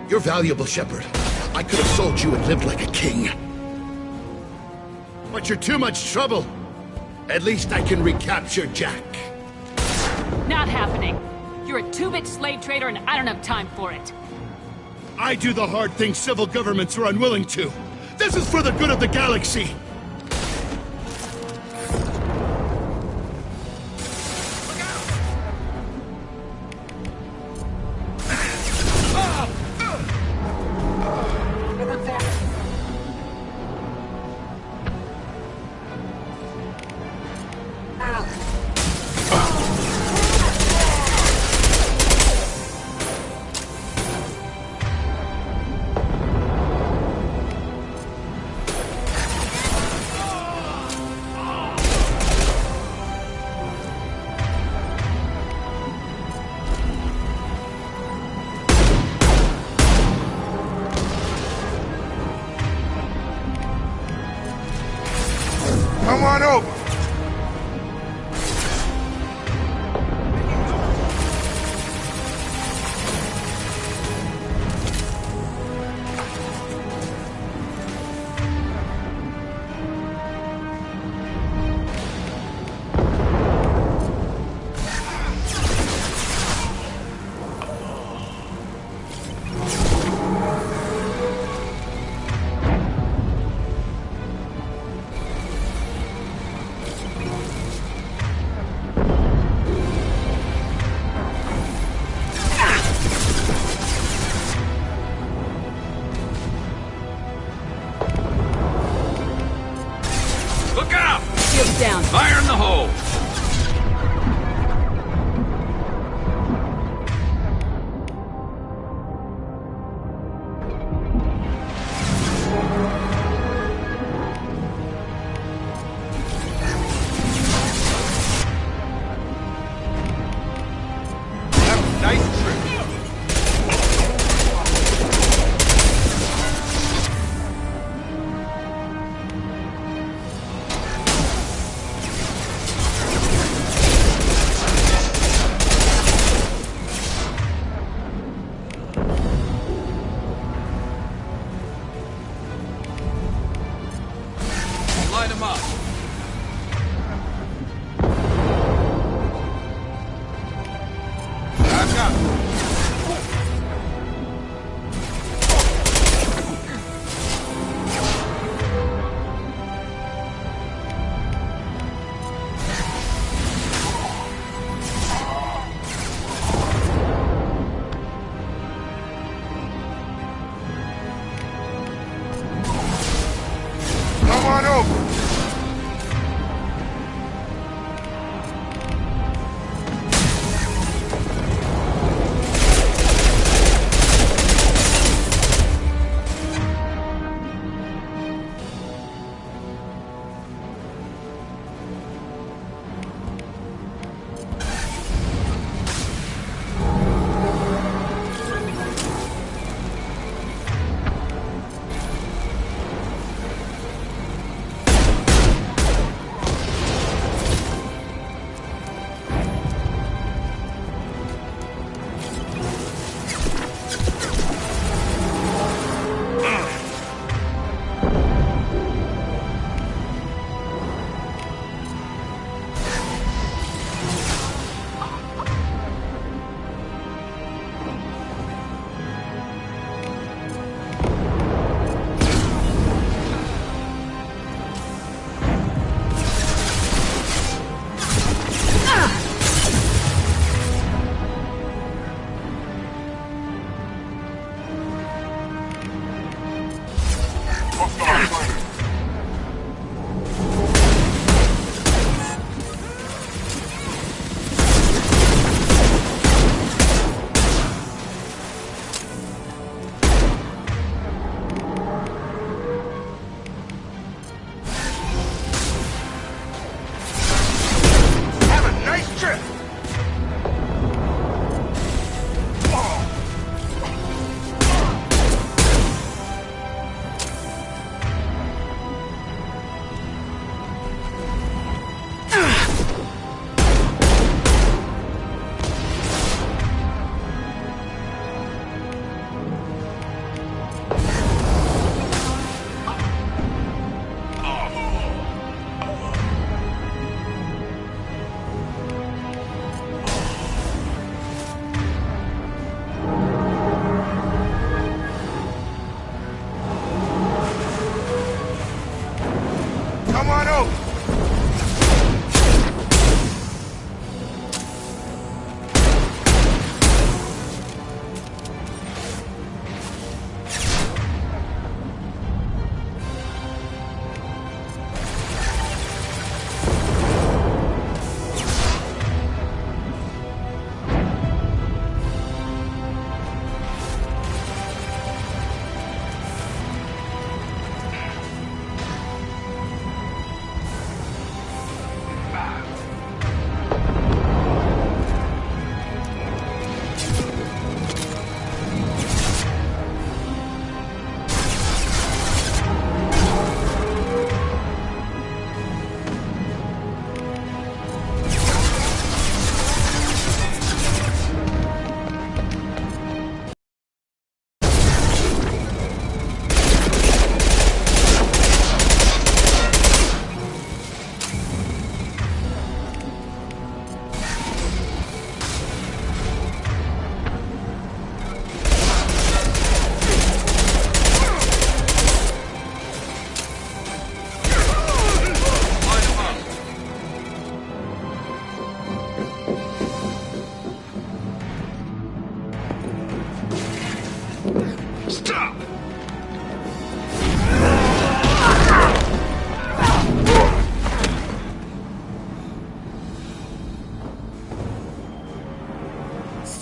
You're valuable, Shepard. I could have sold you and lived like a king. But you're too much trouble. At least I can recapture Jack. Not happening. You're a two-bit slave trader and I don't have time for it. I do the hard things civil governments are unwilling to. This is for the good of the galaxy.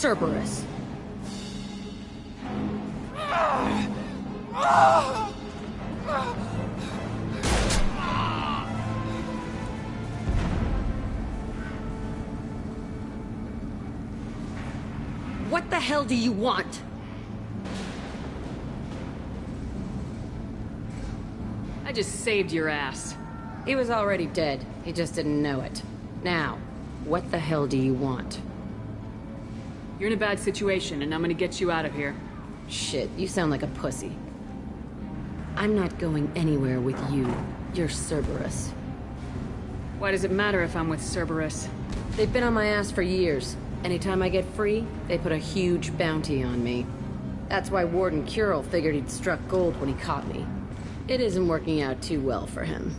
Cerberus. What the hell do you want? I just saved your ass. He was already dead. He just didn't know it. Now, what the hell do you want? You're in a bad situation, and I'm gonna get you out of here. Shit, you sound like a pussy. I'm not going anywhere with you. You're Cerberus. Why does it matter if I'm with Cerberus? They've been on my ass for years. Anytime I get free, they put a huge bounty on me. That's why Warden Curel figured he'd struck gold when he caught me. It isn't working out too well for him.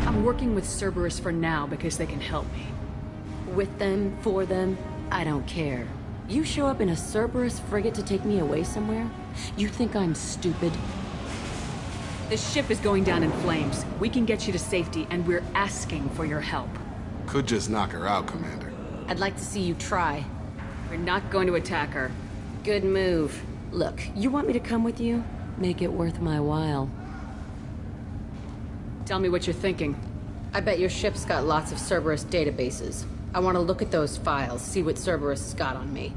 I'm working with Cerberus for now because they can help me. With them, for them, I don't care. You show up in a Cerberus frigate to take me away somewhere? You think I'm stupid? The ship is going down in flames. We can get you to safety, and we're asking for your help. Could just knock her out, Commander. I'd like to see you try. We're not going to attack her. Good move. Look, you want me to come with you? Make it worth my while. Tell me what you're thinking. I bet your ship's got lots of Cerberus databases. I want to look at those files, see what Cerberus got on me.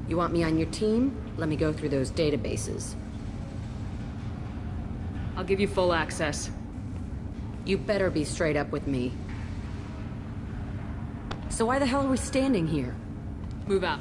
You want me on your team? Let me go through those databases. I'll give you full access. You better be straight up with me. So why the hell are we standing here? Move out.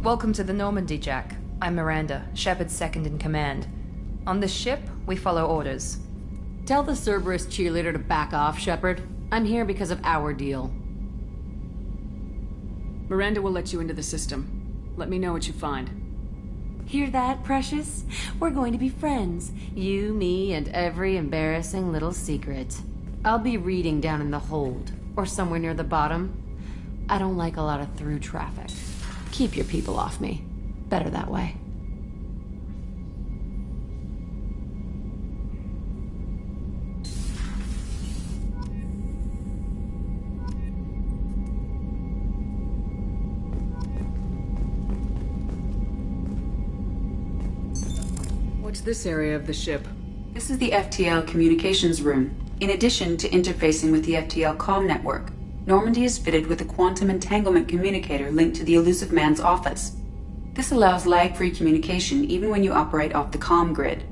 Welcome to the Normandy, Jack. I'm Miranda, Shepard's second in command. On this ship, we follow orders. Tell the Cerberus cheerleader to back off, Shepard. I'm here because of our deal. Miranda will let you into the system. Let me know what you find. Hear that, Precious? We're going to be friends. You, me, and every embarrassing little secret. I'll be reading down in the hold, or somewhere near the bottom. I don't like a lot of through traffic. Keep your people off me. Better that way. What's this area of the ship? This is the FTL communications room. In addition to interfacing with the FTL comm network, Normandy is fitted with a quantum entanglement communicator linked to the Elusive Man's office. This allows lag-free communication even when you operate off the comm grid.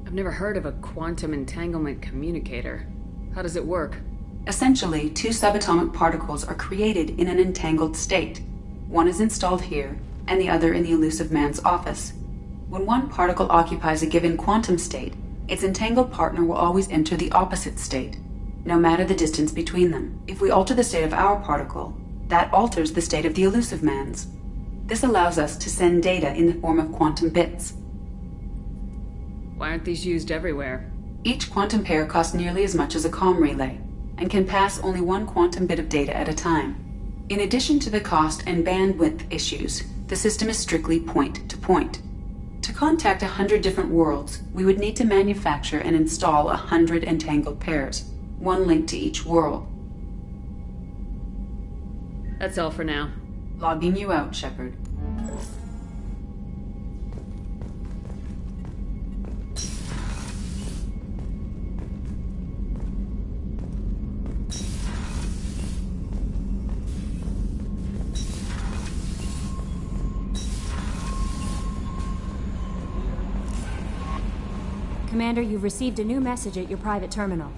I've never heard of a quantum entanglement communicator. How does it work? Essentially, two subatomic particles are created in an entangled state. One is installed here, and the other in the Elusive Man's office. When one particle occupies a given quantum state, its entangled partner will always enter the opposite state, no matter the distance between them. If we alter the state of our particle, that alters the state of the Elusive Man's. This allows us to send data in the form of quantum bits. Why aren't these used everywhere? Each quantum pair costs nearly as much as a comm relay, and can pass only one quantum bit of data at a time. In addition to the cost and bandwidth issues, the system is strictly point-to-point. To contact 100 different worlds, we would need to manufacture and install 100 entangled pairs, one link to each world. That's all for now. Logging you out, Shepard. Commander, you've received a new message at your private terminal.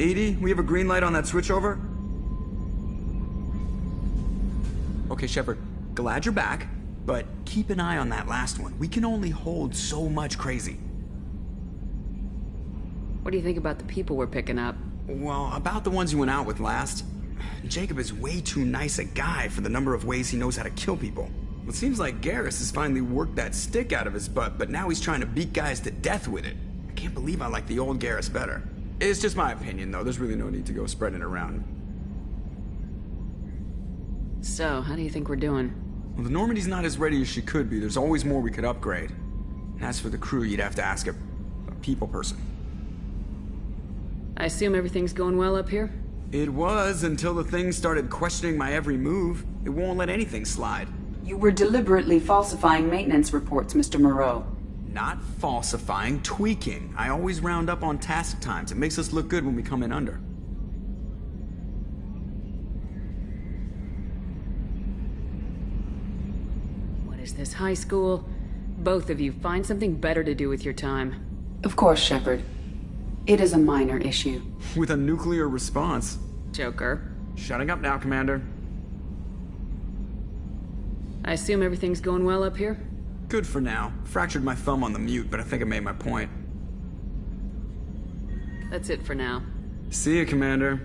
Edie, we have a green light on that switchover? Okay, Shepard, glad you're back, but keep an eye on that last one. We can only hold so much crazy. What do you think about the people we're picking up? Well, about the ones you went out with last. Jacob is way too nice a guy for the number of ways he knows how to kill people. It seems like Garrus has finally worked that stick out of his butt, but now he's trying to beat guys to death with it. I can't believe I like the old Garrus better. It's just my opinion, though. There's really no need to go spreading it around. So, how do you think we're doing? Well, the Normandy's not as ready as she could be. There's always more we could upgrade. And as for the crew, you'd have to ask a people person. I assume everything's going well up here? It was, until the thing started questioning my every move. It won't let anything slide. You were deliberately falsifying maintenance reports, Mr. Moreau. Not falsifying, tweaking. I always round up on task times. It makes us look good when we come in under. What is this, high school? Both of you, find something better to do with your time. Of course, Shepard. It is a minor issue. With a nuclear response. Joker. Shutting up now, Commander. I assume everything's going well up here? Good for now. Fractured my thumb on the mute, but I think I made my point. That's it for now. See ya, Commander.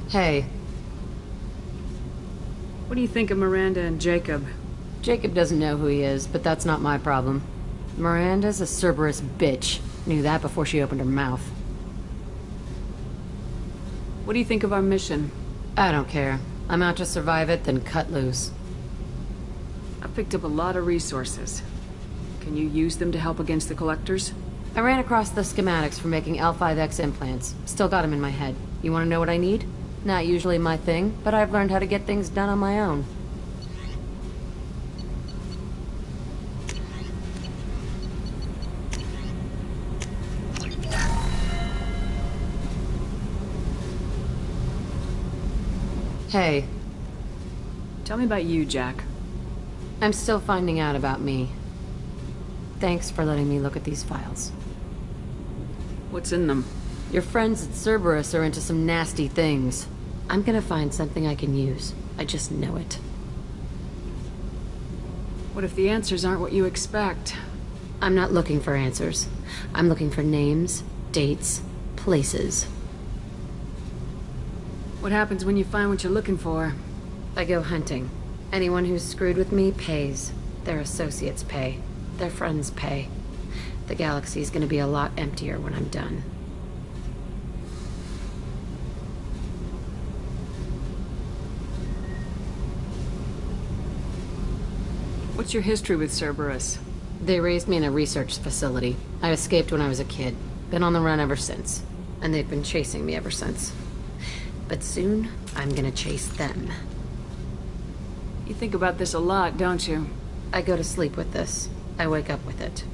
Hey. What do you think of Miranda and Jacob? Jacob doesn't know who he is, but that's not my problem. Miranda's a Cerberus bitch. Knew that before she opened her mouth. What do you think of our mission? I don't care. I'm out to survive it, then cut loose. I picked up a lot of resources. Can you use them to help against the Collectors? I ran across the schematics for making L5X implants. Still got them in my head. You want to know what I need? Not usually my thing, but I've learned how to get things done on my own. Hey. Tell me about you, Jack. I'm still finding out about me. Thanks for letting me look at these files. What's in them? Your friends at Cerberus are into some nasty things. I'm gonna find something I can use. I just know it. What if the answers aren't what you expect? I'm not looking for answers. I'm looking for names, dates, places. What happens when you find what you're looking for? I go hunting. Anyone who's screwed with me pays. Their associates pay. Their friends pay. The galaxy's gonna be a lot emptier when I'm done. What's your history with Cerberus? They raised me in a research facility. I escaped when I was a kid. Been on the run ever since. And they've been chasing me ever since. But soon, I'm gonna chase them. You think about this a lot, don't you? I go to sleep with this. I wake up with it.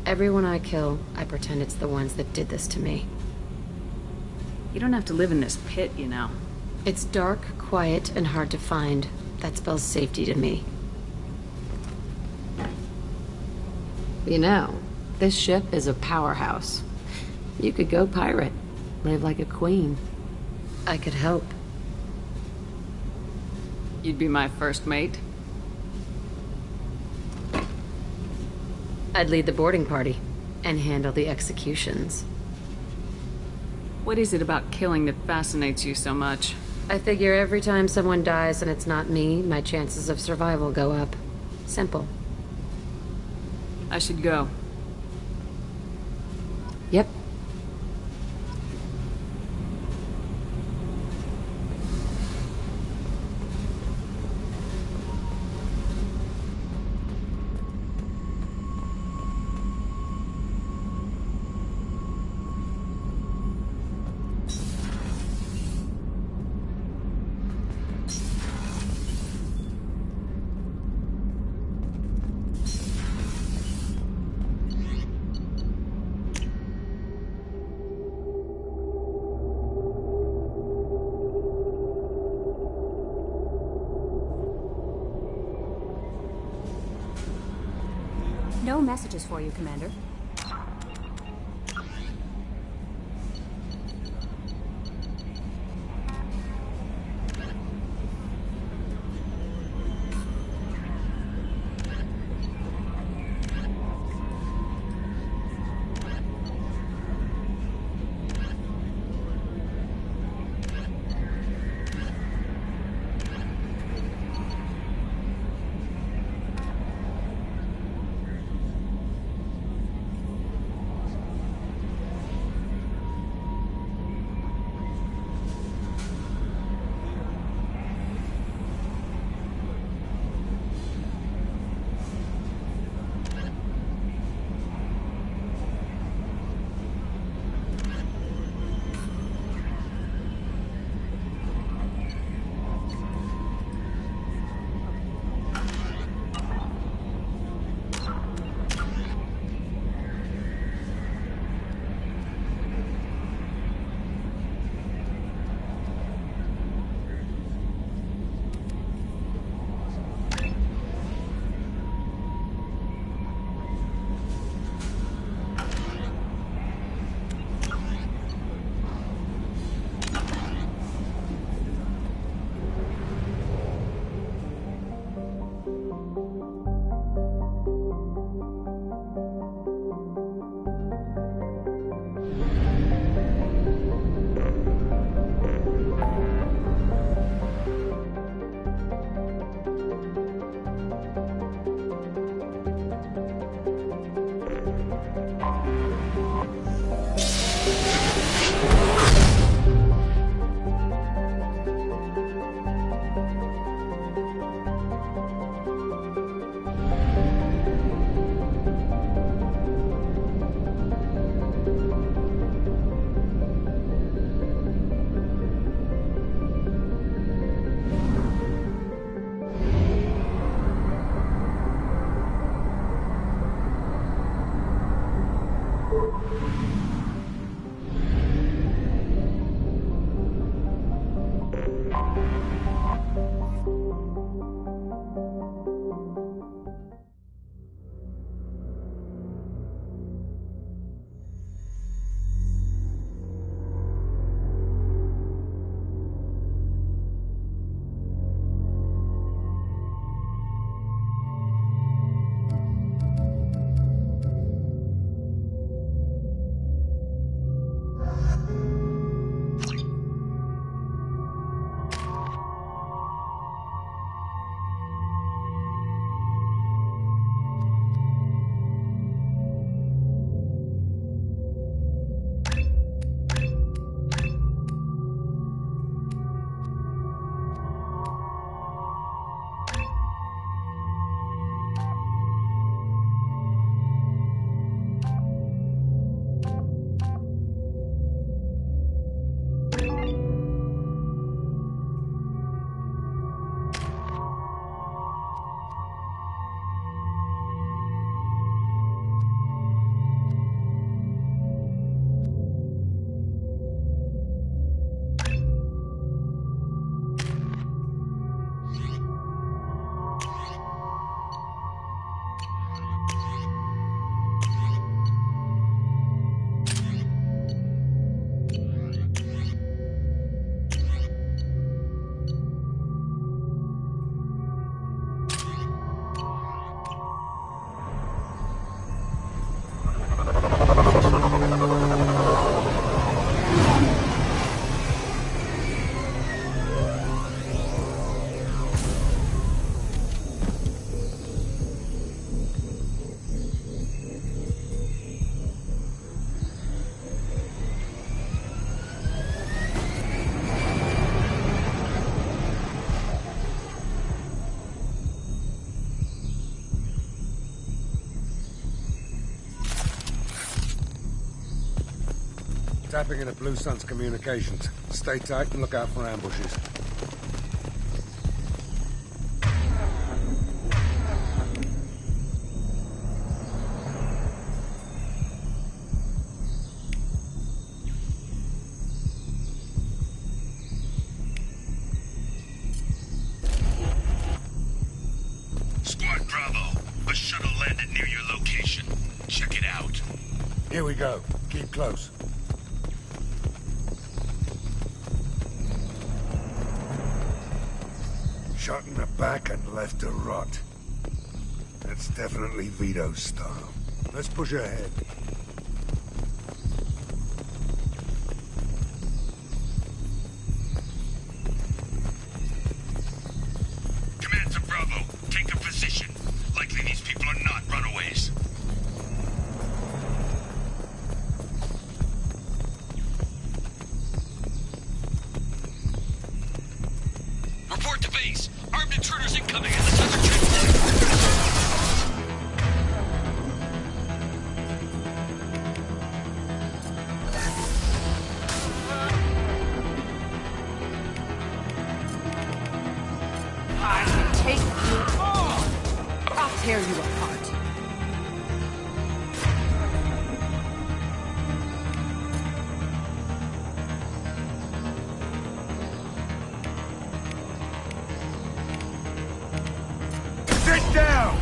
Everyone I kill, I pretend it's the ones that did this to me. You don't have to live in this pit, you know. It's dark, quiet, and hard to find. That spells safety to me. You know, this ship is a powerhouse. You could go pirate. Live like a queen. I could help. You'd be my first mate. I'd lead the boarding party. And handle the executions. What is it about killing that fascinates you so much? I figure every time someone dies and it's not me, my chances of survival go up. Simple. I should go. Yep. No messages for you, Commander. Tapping into Blue Sun's communications. Stay tight and look out for ambushes. Squad Bravo, a shuttle landed near your location. Check it out. Here we go. Keep close. Shot in the back and left to rot. That's definitely Vito's style. Let's push ahead. Command to Bravo, take a position. Likely these people are not runaways. Report to base. Armed intruders incoming in the southern I can take you all! I'll tear you apart. Sit down!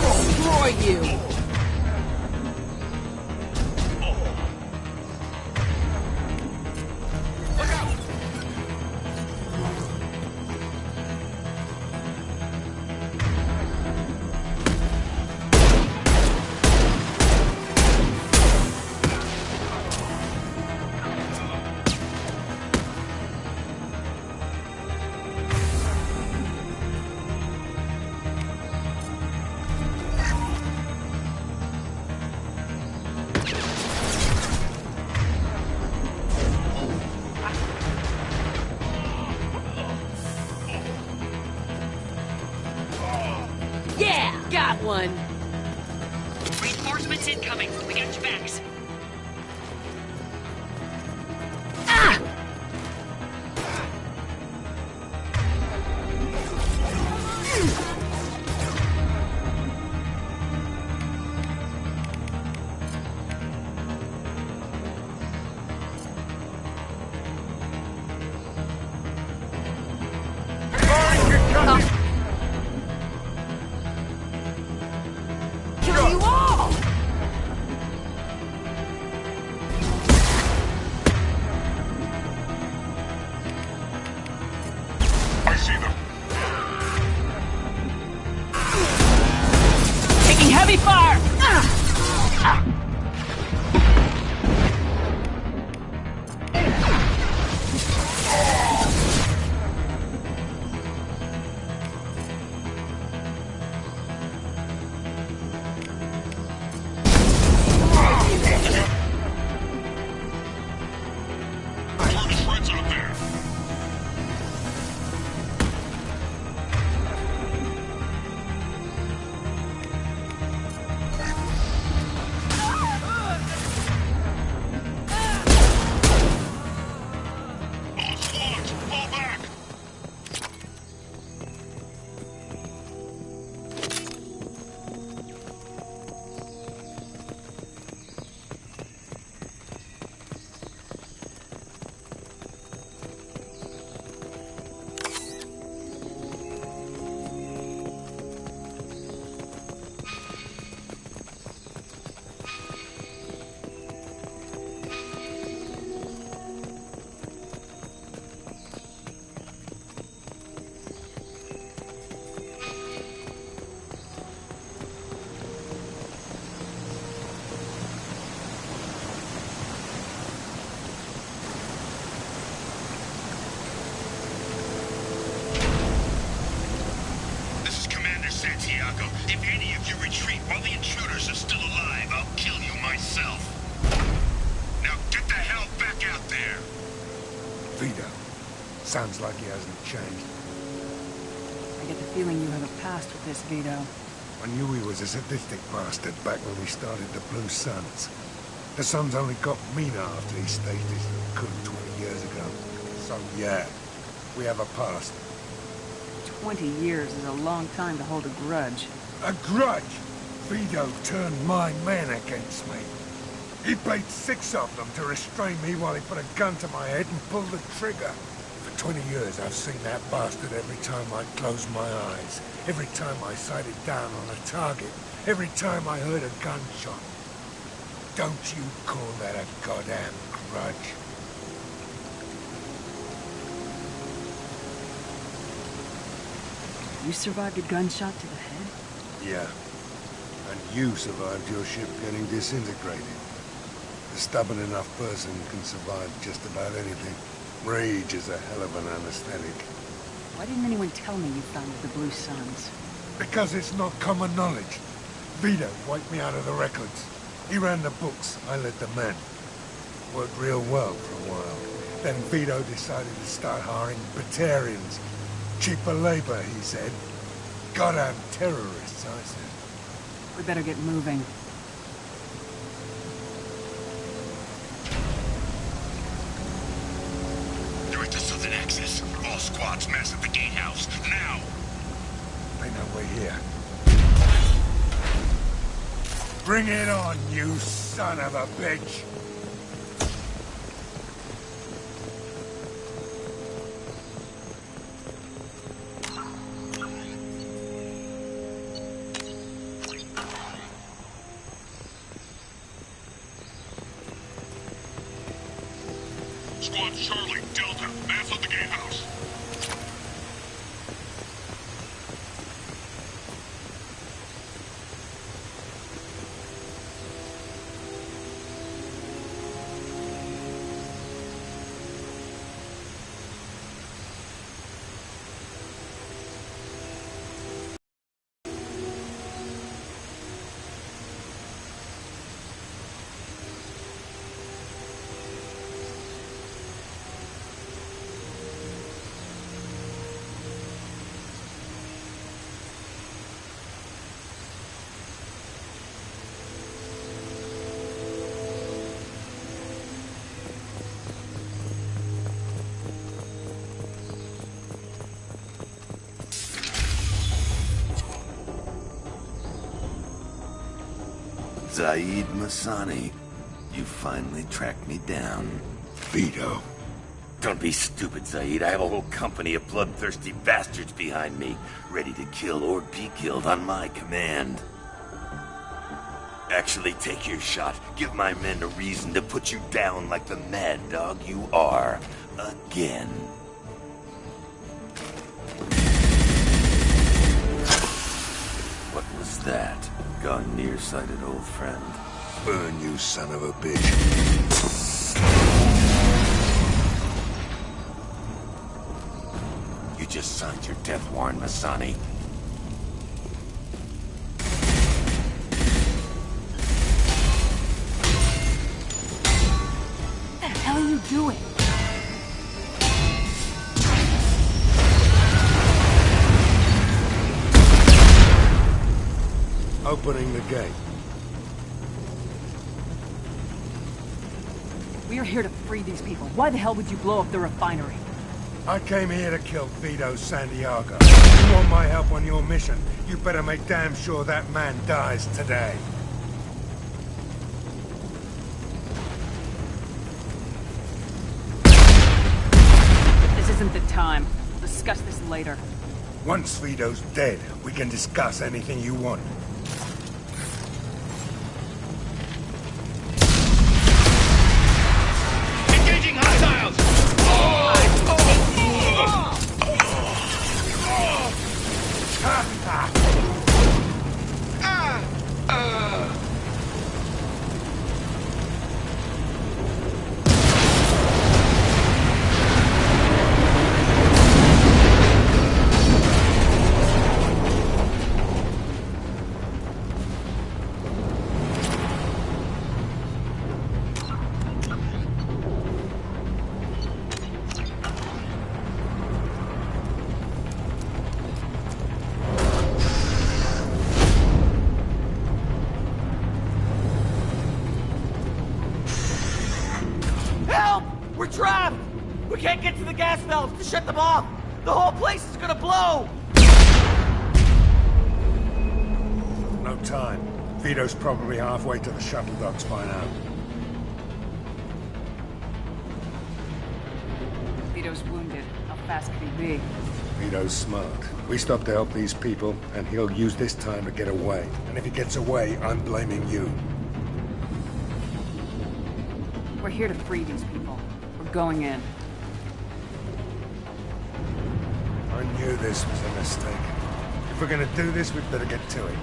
Destroy you! Yeah! Got one! Reinforcements incoming. We got your backs. Ah! Kill you all! I see them. Taking heavy fire! Target threats out there. While the intruders are still alive, I'll kill you myself. Now get the hell back out there! Vito. Sounds like he hasn't changed. I get the feeling you have a past with this, Vito. I knew he was a sadistic bastard back when we started the Blue Suns. The Suns only got meaner after he staged his coup 20 years ago. So yeah, we have a past. 20 years is a long time to hold a grudge. A grudge? Vito turned my men against me. He paid 6 of them to restrain me while he put a gun to my head and pulled the trigger. For 20 years I've seen that bastard every time I closed my eyes. Every time I sighted down on a target. Every time I heard a gunshot. Don't you call that a goddamn grudge? You survived a gunshot to the head? Yeah. And you survived your ship getting disintegrated. A stubborn enough person can survive just about anything. Rage is a hell of an anesthetic. Why didn't anyone tell me you founded the Blue Suns? Because it's not common knowledge. Vito wiped me out of the records. He ran the books, I led the men. Worked real well for a while. Then Vito decided to start hiring Batarians. Cheaper labor, he said. Goddamn terrorists, I said. We better get moving. You're at the southern axis. All squads mass at the gatehouse, now! They know we're here. Bring it on, you son of a bitch! Squad Charlie, Delta, mass at the gatehouse. Zaid Masani, you finally tracked me down. Vito. Don't be stupid, Zaid. I have a whole company of bloodthirsty bastards behind me, ready to kill or be killed on my command. Actually, take your shot. Give my men a reason to put you down like the mad dog you are. Again. What was that? Gone nearsighted, old friend. Burn, you son of a bitch. You just signed your death warrant, Masani. What the hell are you doing? Opening the gate. We are here to free these people. Why the hell would you blow up the refinery? I came here to kill Vito Santiago. You want my help on your mission, you better make damn sure that man dies today. This isn't the time. We'll discuss this later. Once Vito's dead, we can discuss anything you want. Engaging hostiles! trapped! We can't get to the gas valves to shut them off! The whole place is gonna blow! No time. Vito's probably halfway to the shuttle docks by now. Vito's wounded. How fast could he be? Vito's smart. We stop to help these people, and he'll use this time to get away. And if he gets away, I'm blaming you. We're here to free these people. We're going in. I knew this was a mistake. If we're gonna do this, we'd better get to it.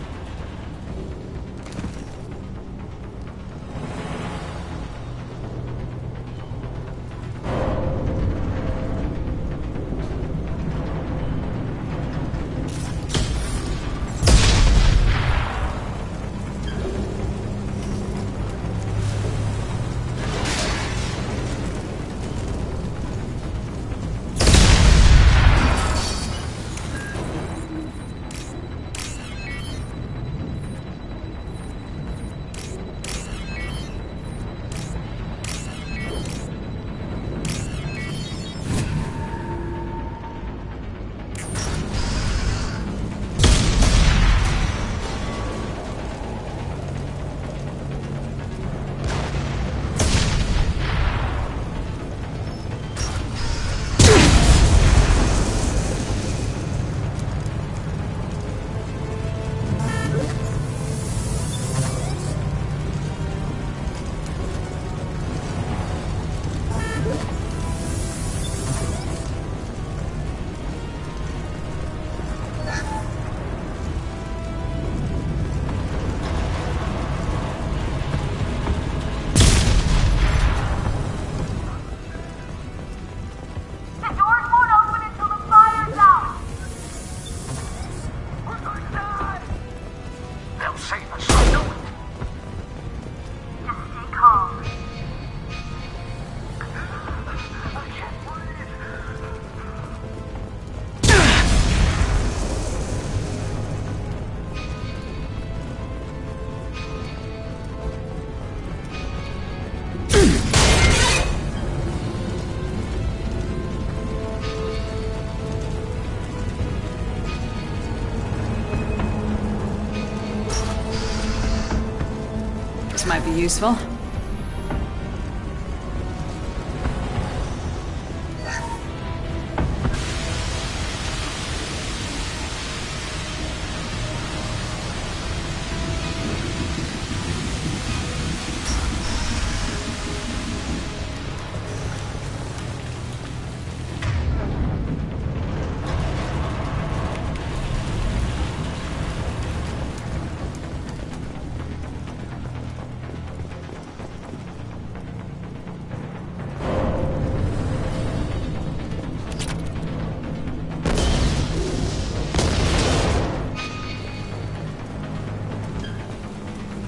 Might be useful.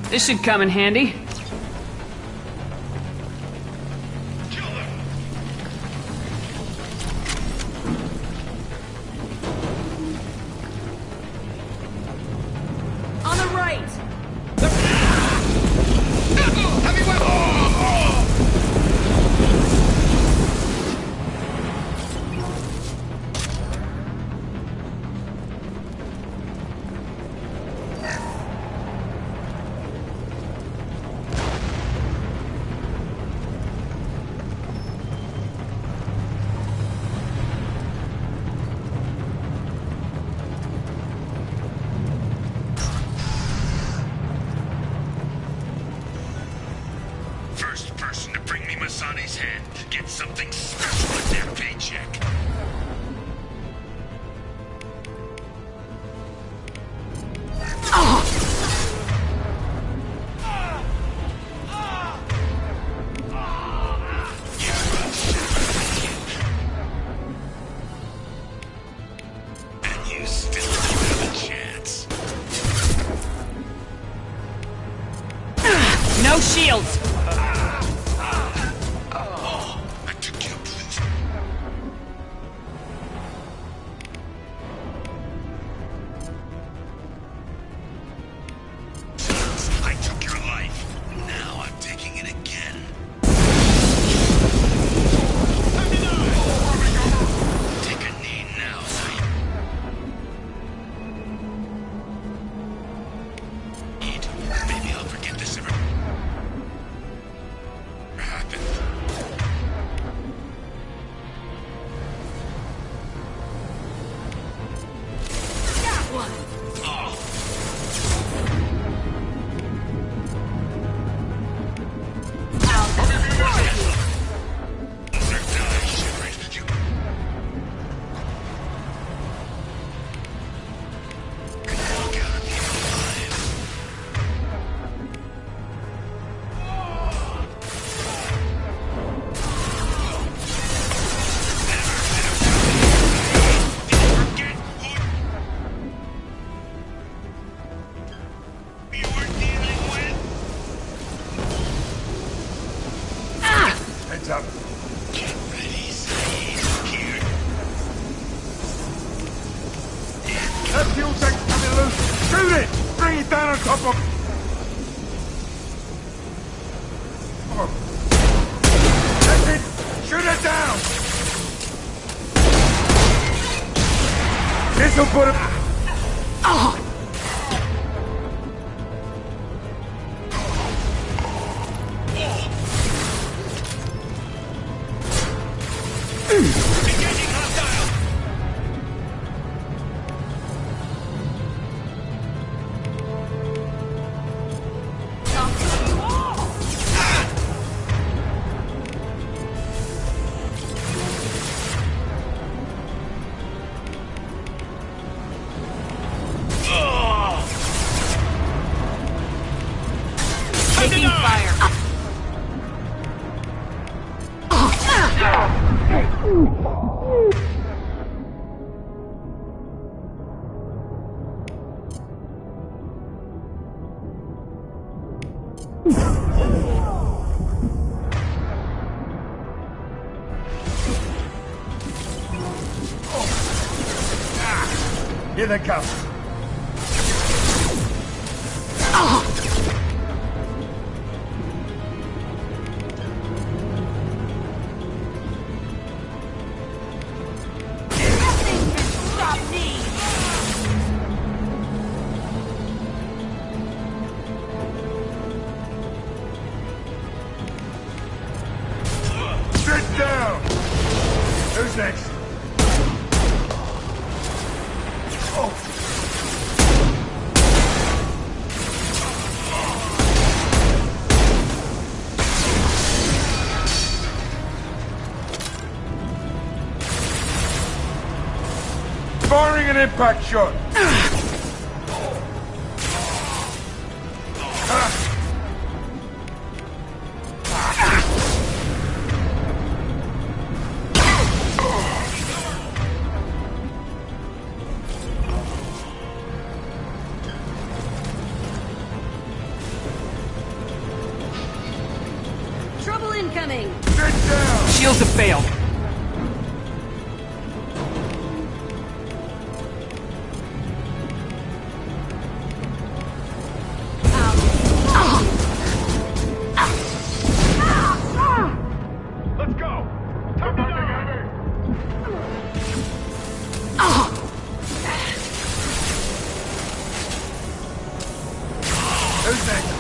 This should come in handy. On the right! First person to bring me Masani's head gets something special in their paycheck. And you still don't have a chance. No shields! I took your life. Now I'm taking it again. heads up. Get ready, Saeed. Here. That fuel tank's coming loose. Shoot it! Bring it down on top of... Oh. That's it! Shoot it down! This'll put him... Oh. Engaging hostile! Taking fire. Here they come. Stop me! Sit down! Who's next? Oh! Firing an impact shot! Trouble incoming! Sit down! Shields have failed. Let's go! Come on! Who's next?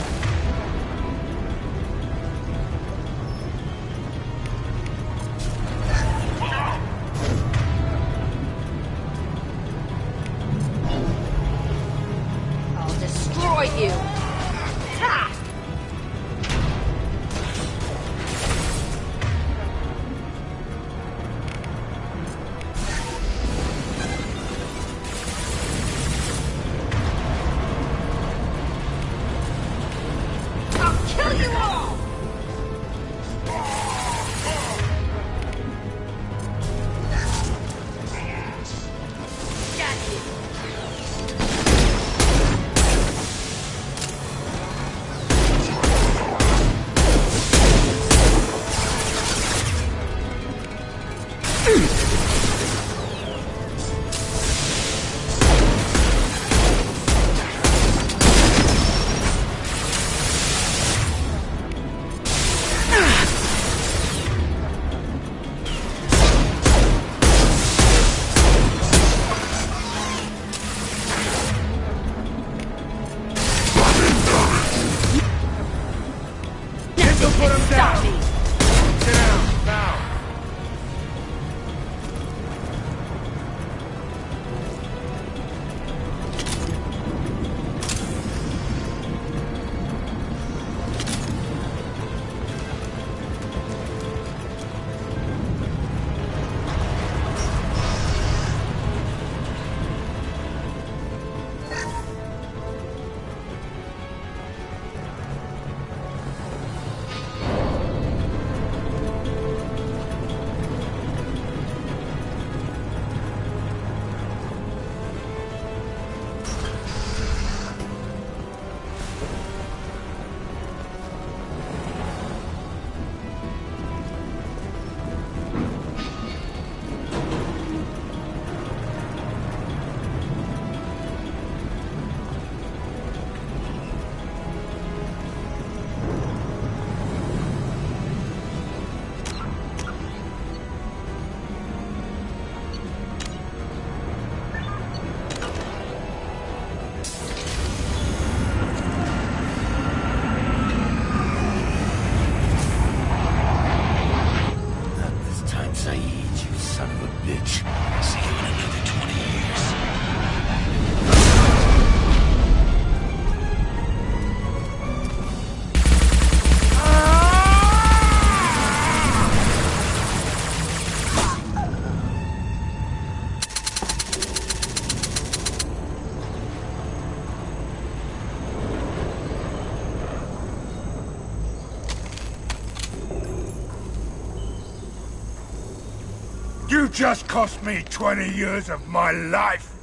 You just cost me 20 years of my life!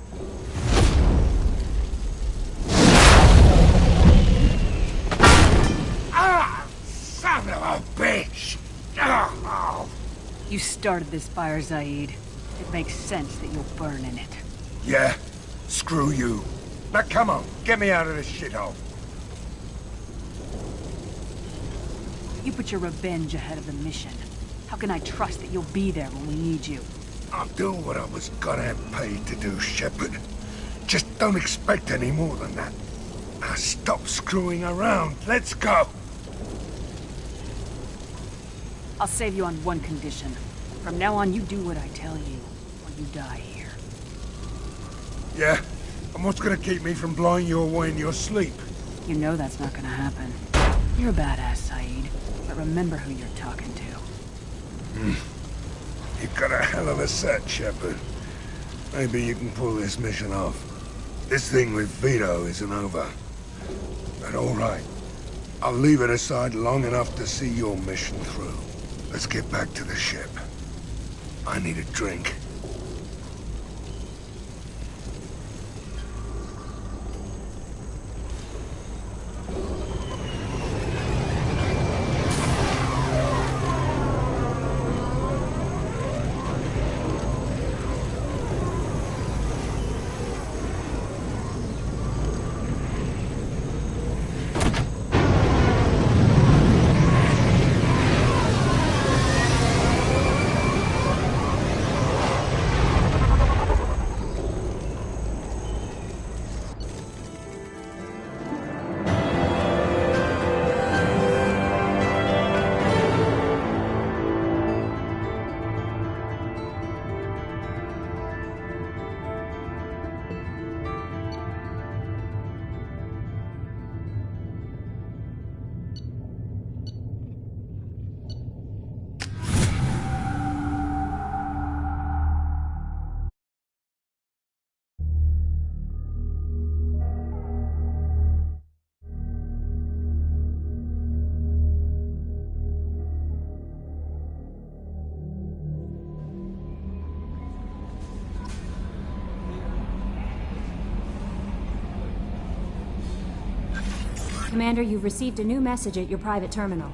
Ah! Son of a bitch! Oh. You started this fire, Zaid. It makes sense that you'll burn in it. Yeah? Screw you. Now come on, get me out of this shithole. You put your revenge ahead of the mission. How can I trust that you'll be there when we need you? I'll do what I was gonna have paid to do, Shepard. Just don't expect any more than that. Now stop screwing around. Let's go. I'll save you on one condition. From now on, you do what I tell you, or you die here. Yeah? And what's gonna keep me from blowing you away in your sleep? You know that's not gonna happen. You're a badass, Saeed. But remember who you're talking to. You've got a hell of a set, Shepard. Maybe you can pull this mission off. This thing with Vito isn't over. But all right. I'll leave it aside long enough to see your mission through. Let's get back to the ship. I need a drink. Commander, you've received a new message at your private terminal.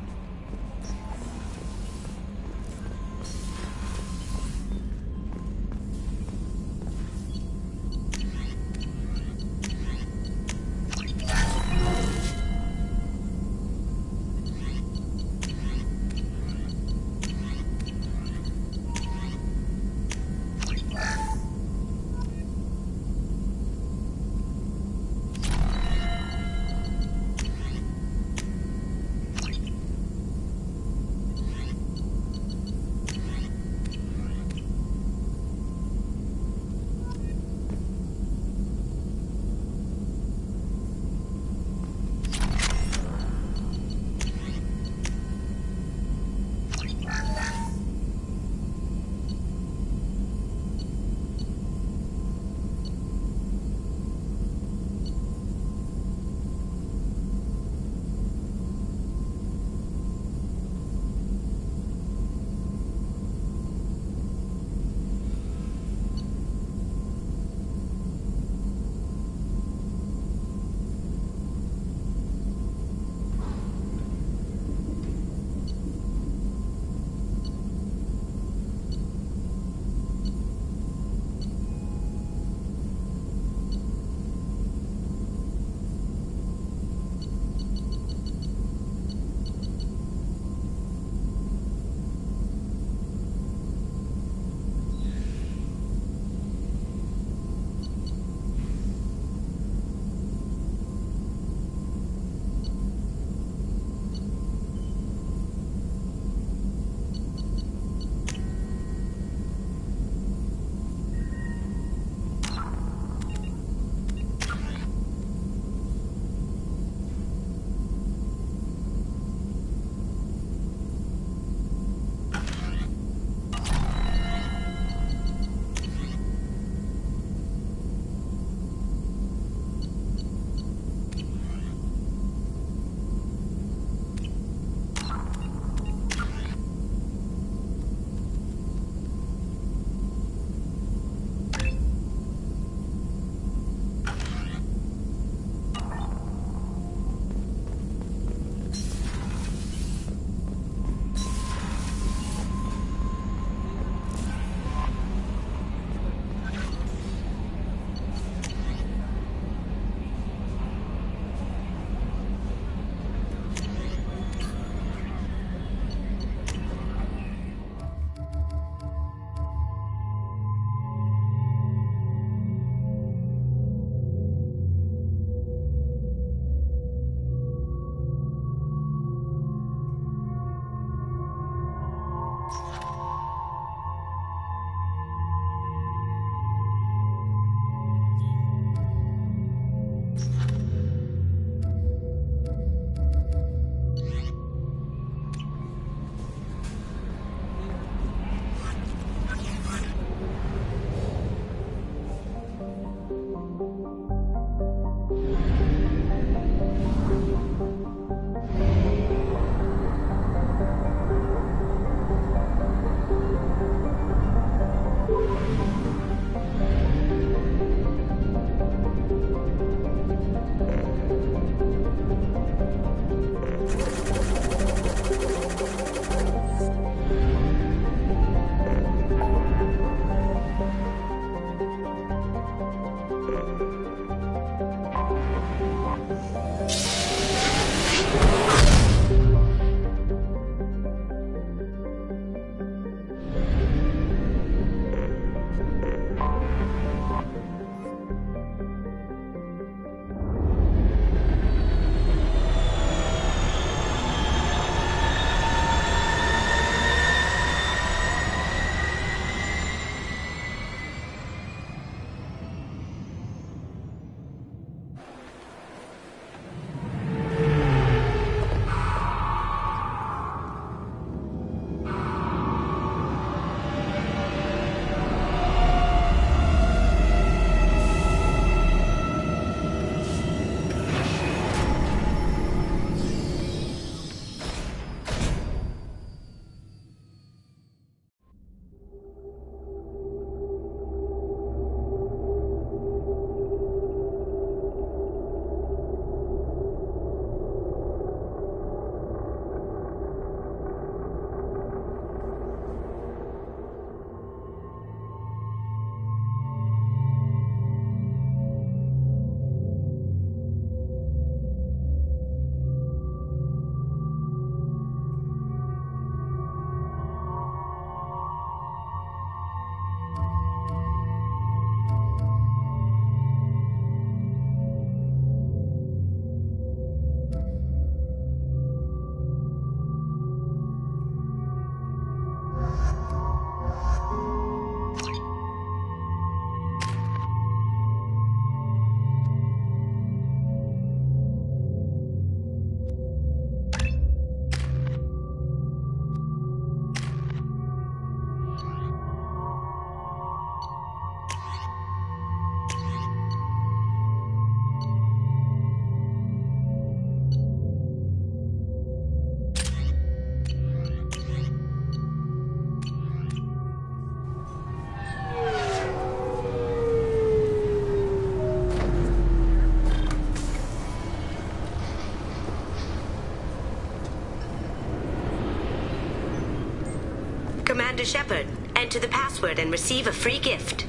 Commander Shepard, enter the password and receive a free gift.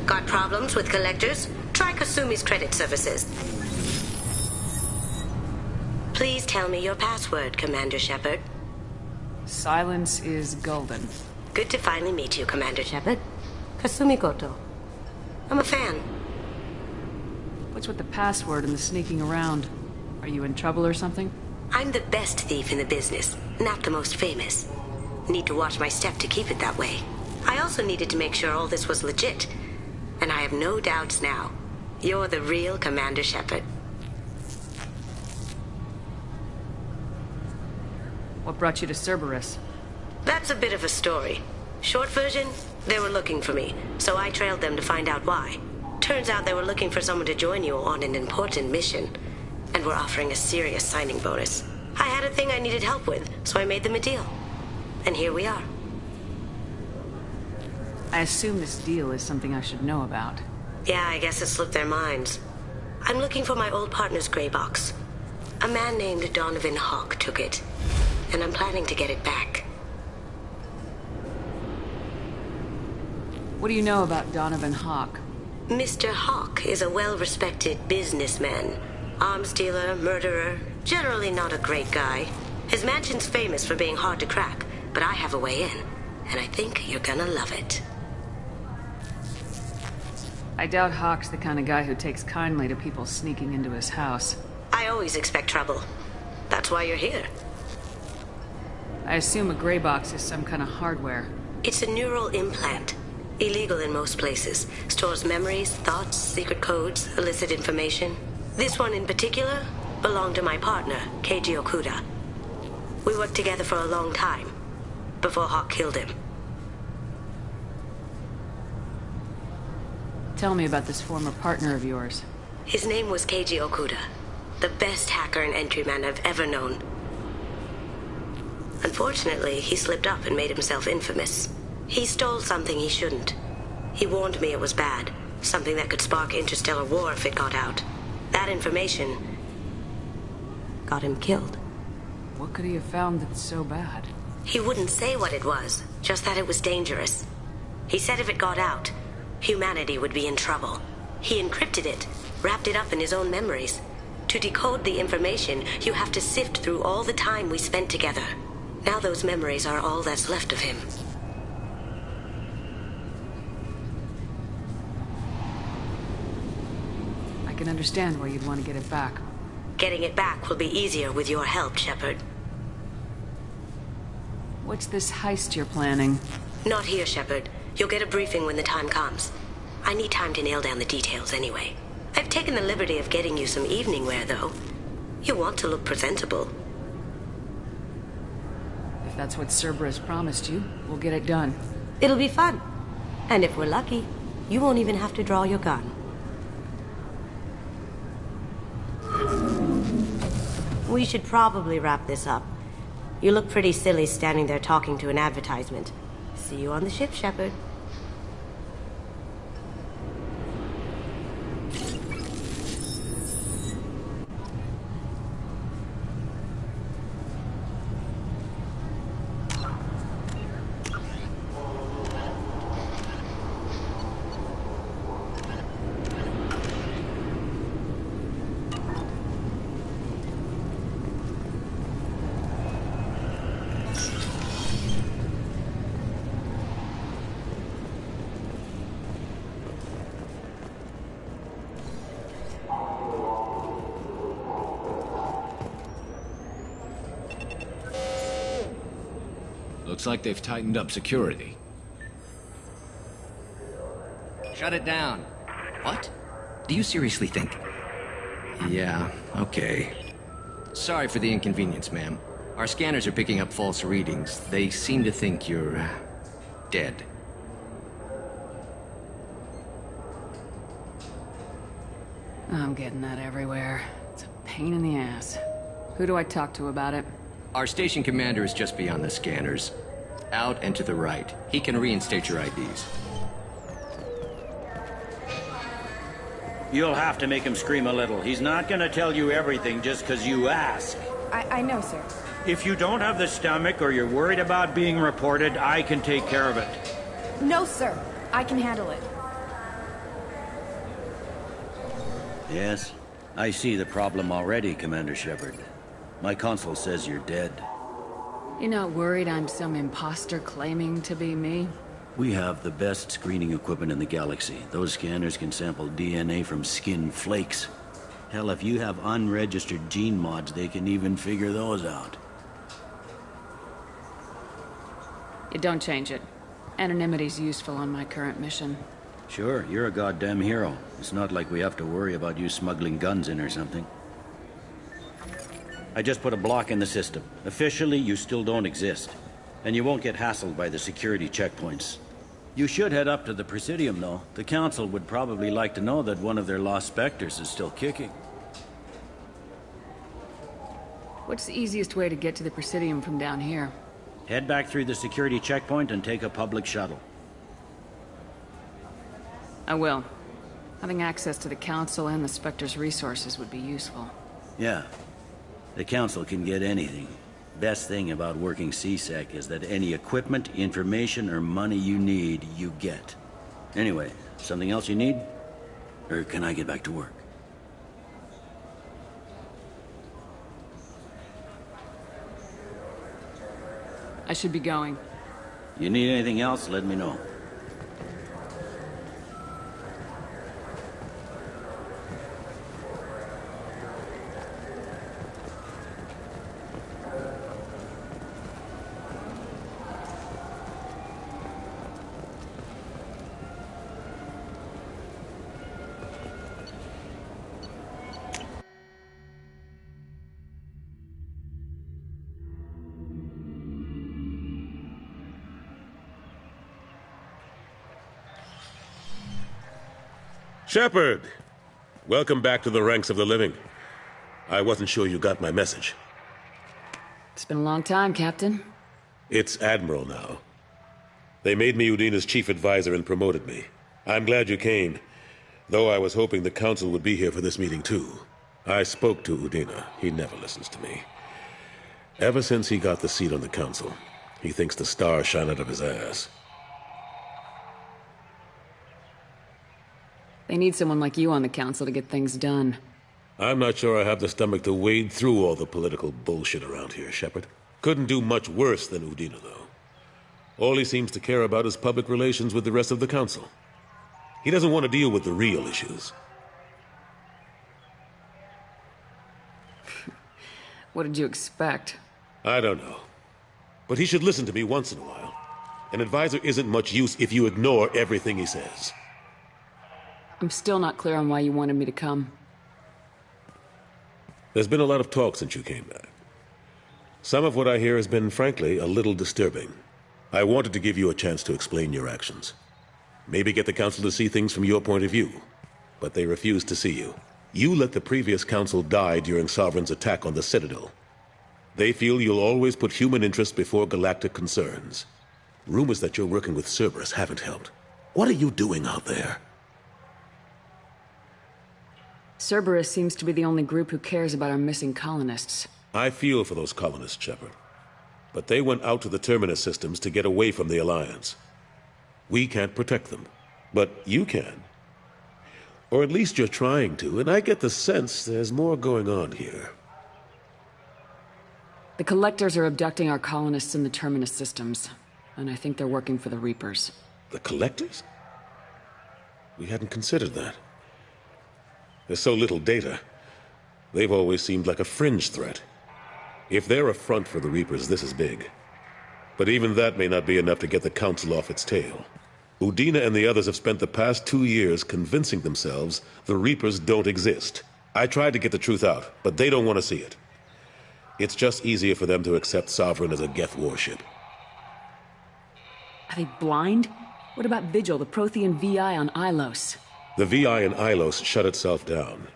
Got problems with collectors? Try Kasumi's credit services. Please tell me your password, Commander Shepard. Silence is golden. Good to finally meet you, Commander Shepard. Kasumi Goto. I'm a fan. What's with the password and the sneaking around? Are you in trouble or something? I'm the best thief in the business, not the most famous. Need to watch my step to keep it that way. I also needed to make sure all this was legit. And I have no doubts now. You're the real Commander Shepard. What brought you to Cerberus? That's a bit of a story. Short version, they were looking for me, so I trailed them to find out why. Turns out they were looking for someone to join you on an important mission, and were offering a serious signing bonus. I had a thing I needed help with, so I made them a deal. And here we are. I assume this deal is something I should know about. Yeah, I guess it slipped their minds. I'm looking for my old partner's gray box. A man named Donovan Hawk took it, and I'm planning to get it back. What do you know about Donovan Hawk? Mr. Hawk is a well-respected businessman. Arms dealer, murderer, generally not a great guy. His mansion's famous for being hard to crack, but I have a way in, and I think you're gonna love it. I doubt Hawk's the kind of guy who takes kindly to people sneaking into his house. I always expect trouble. That's why you're here. I assume a gray box is some kind of hardware. It's a neural implant. Illegal in most places. Stores memories, thoughts, secret codes, illicit information. This one in particular belonged to my partner, Keiji Okuda. We worked together for a long time, before Hawk killed him. Tell me about this former partner of yours. His name was Keiji Okuda, the best hacker and entryman I've ever known. Unfortunately, he slipped up and made himself infamous. He stole something he shouldn't. He warned me it was bad, something that could spark interstellar war if it got out. That information got him killed. What could he have found that's so bad? He wouldn't say what it was, just that it was dangerous. He said if it got out, humanity would be in trouble. He encrypted it, wrapped it up in his own memories. To decode the information, you have to sift through all the time we spent together. Now those memories are all that's left of him. I can understand why you'd want to get it back. Getting it back will be easier with your help, Shepard. What's this heist you're planning? Not here, Shepard. You'll get a briefing when the time comes. I need time to nail down the details anyway. I've taken the liberty of getting you some evening wear, though. You want to look presentable. If that's what Cerberus promised you, we'll get it done. It'll be fun. And if we're lucky, you won't even have to draw your gun. We should probably wrap this up. You look pretty silly standing there talking to an advertisement. See you on the ship, Shepard. Looks like they've tightened up security. Shut it down. What? Do you seriously think? Yeah, okay. Sorry for the inconvenience, ma'am. Our scanners are picking up false readings. They seem to think you're dead. I'm getting that everywhere. It's a pain in the ass. Who do I talk to about it? Our station commander is just beyond the scanners. Out and to the right. He can reinstate your IDs. You'll have to make him scream a little. He's not gonna tell you everything just because you ask. I know, sir. If you don't have the stomach or you're worried about being reported, I can take care of it. No, sir. I can handle it. Yes, I see the problem already, Commander Shepard. My console says you're dead. You're not worried I'm some imposter claiming to be me? We have the best screening equipment in the galaxy. Those scanners can sample DNA from skin flakes. Hell, if you have unregistered gene mods, they can even figure those out. You don't change it. Anonymity's useful on my current mission. Sure, you're a goddamn hero. It's not like we have to worry about you smuggling guns in or something. I just put a block in the system. Officially, you still don't exist. And you won't get hassled by the security checkpoints. You should head up to the Presidium, though. The Council would probably like to know that one of their lost specters is still kicking. What's the easiest way to get to the Presidium from down here? Head back through the security checkpoint and take a public shuttle. I will. Having access to the Council and the Spectre's resources would be useful. Yeah. The Council can get anything. Best thing about working CSEC is that any equipment, information, or money you need, you get. Anyway, something else you need? Or can I get back to work? I should be going. You need anything else, let me know. Shepard! Welcome back to the ranks of the living. I wasn't sure you got my message. It's been a long time, Captain. It's Admiral now. They made me Udina's chief advisor and promoted me. I'm glad you came, though I was hoping the Council would be here for this meeting too. I spoke to Udina. He never listens to me. Ever since he got the seat on the Council, he thinks the stars shine out of his ass. They need someone like you on the Council to get things done. I'm not sure I have the stomach to wade through all the political bullshit around here, Shepard. Couldn't do much worse than Udina, though. All he seems to care about is public relations with the rest of the Council. He doesn't want to deal with the real issues. What did you expect? I don't know. But he should listen to me once in a while. An advisor isn't much use if you ignore everything he says. I'm still not clear on why you wanted me to come. There's been a lot of talk since you came back. Some of what I hear has been, frankly, a little disturbing. I wanted to give you a chance to explain your actions. Maybe get the Council to see things from your point of view. But they refused to see you. You let the previous Council die during Sovereign's attack on the Citadel. They feel you'll always put human interests before galactic concerns. Rumors that you're working with Cerberus haven't helped. What are you doing out there? Cerberus seems to be the only group who cares about our missing colonists. I feel for those colonists, Shepard. But they went out to the Terminus systems to get away from the Alliance. We can't protect them, but you can. Or at least you're trying to, and I get the sense there's more going on here. The Collectors are abducting our colonists in the Terminus systems, and I think they're working for the Reapers. The Collectors? We hadn't considered that. There's so little data. They've always seemed like a fringe threat. If they're a front for the Reapers, this is big. But even that may not be enough to get the Council off its tail. Udina and the others have spent the past 2 years convincing themselves the Reapers don't exist. I tried to get the truth out, but they don't want to see it. It's just easier for them to accept Sovereign as a Geth warship. Are they blind? What about Vigil, the Prothean VI on Ilos? The VI in Ilos shut itself down.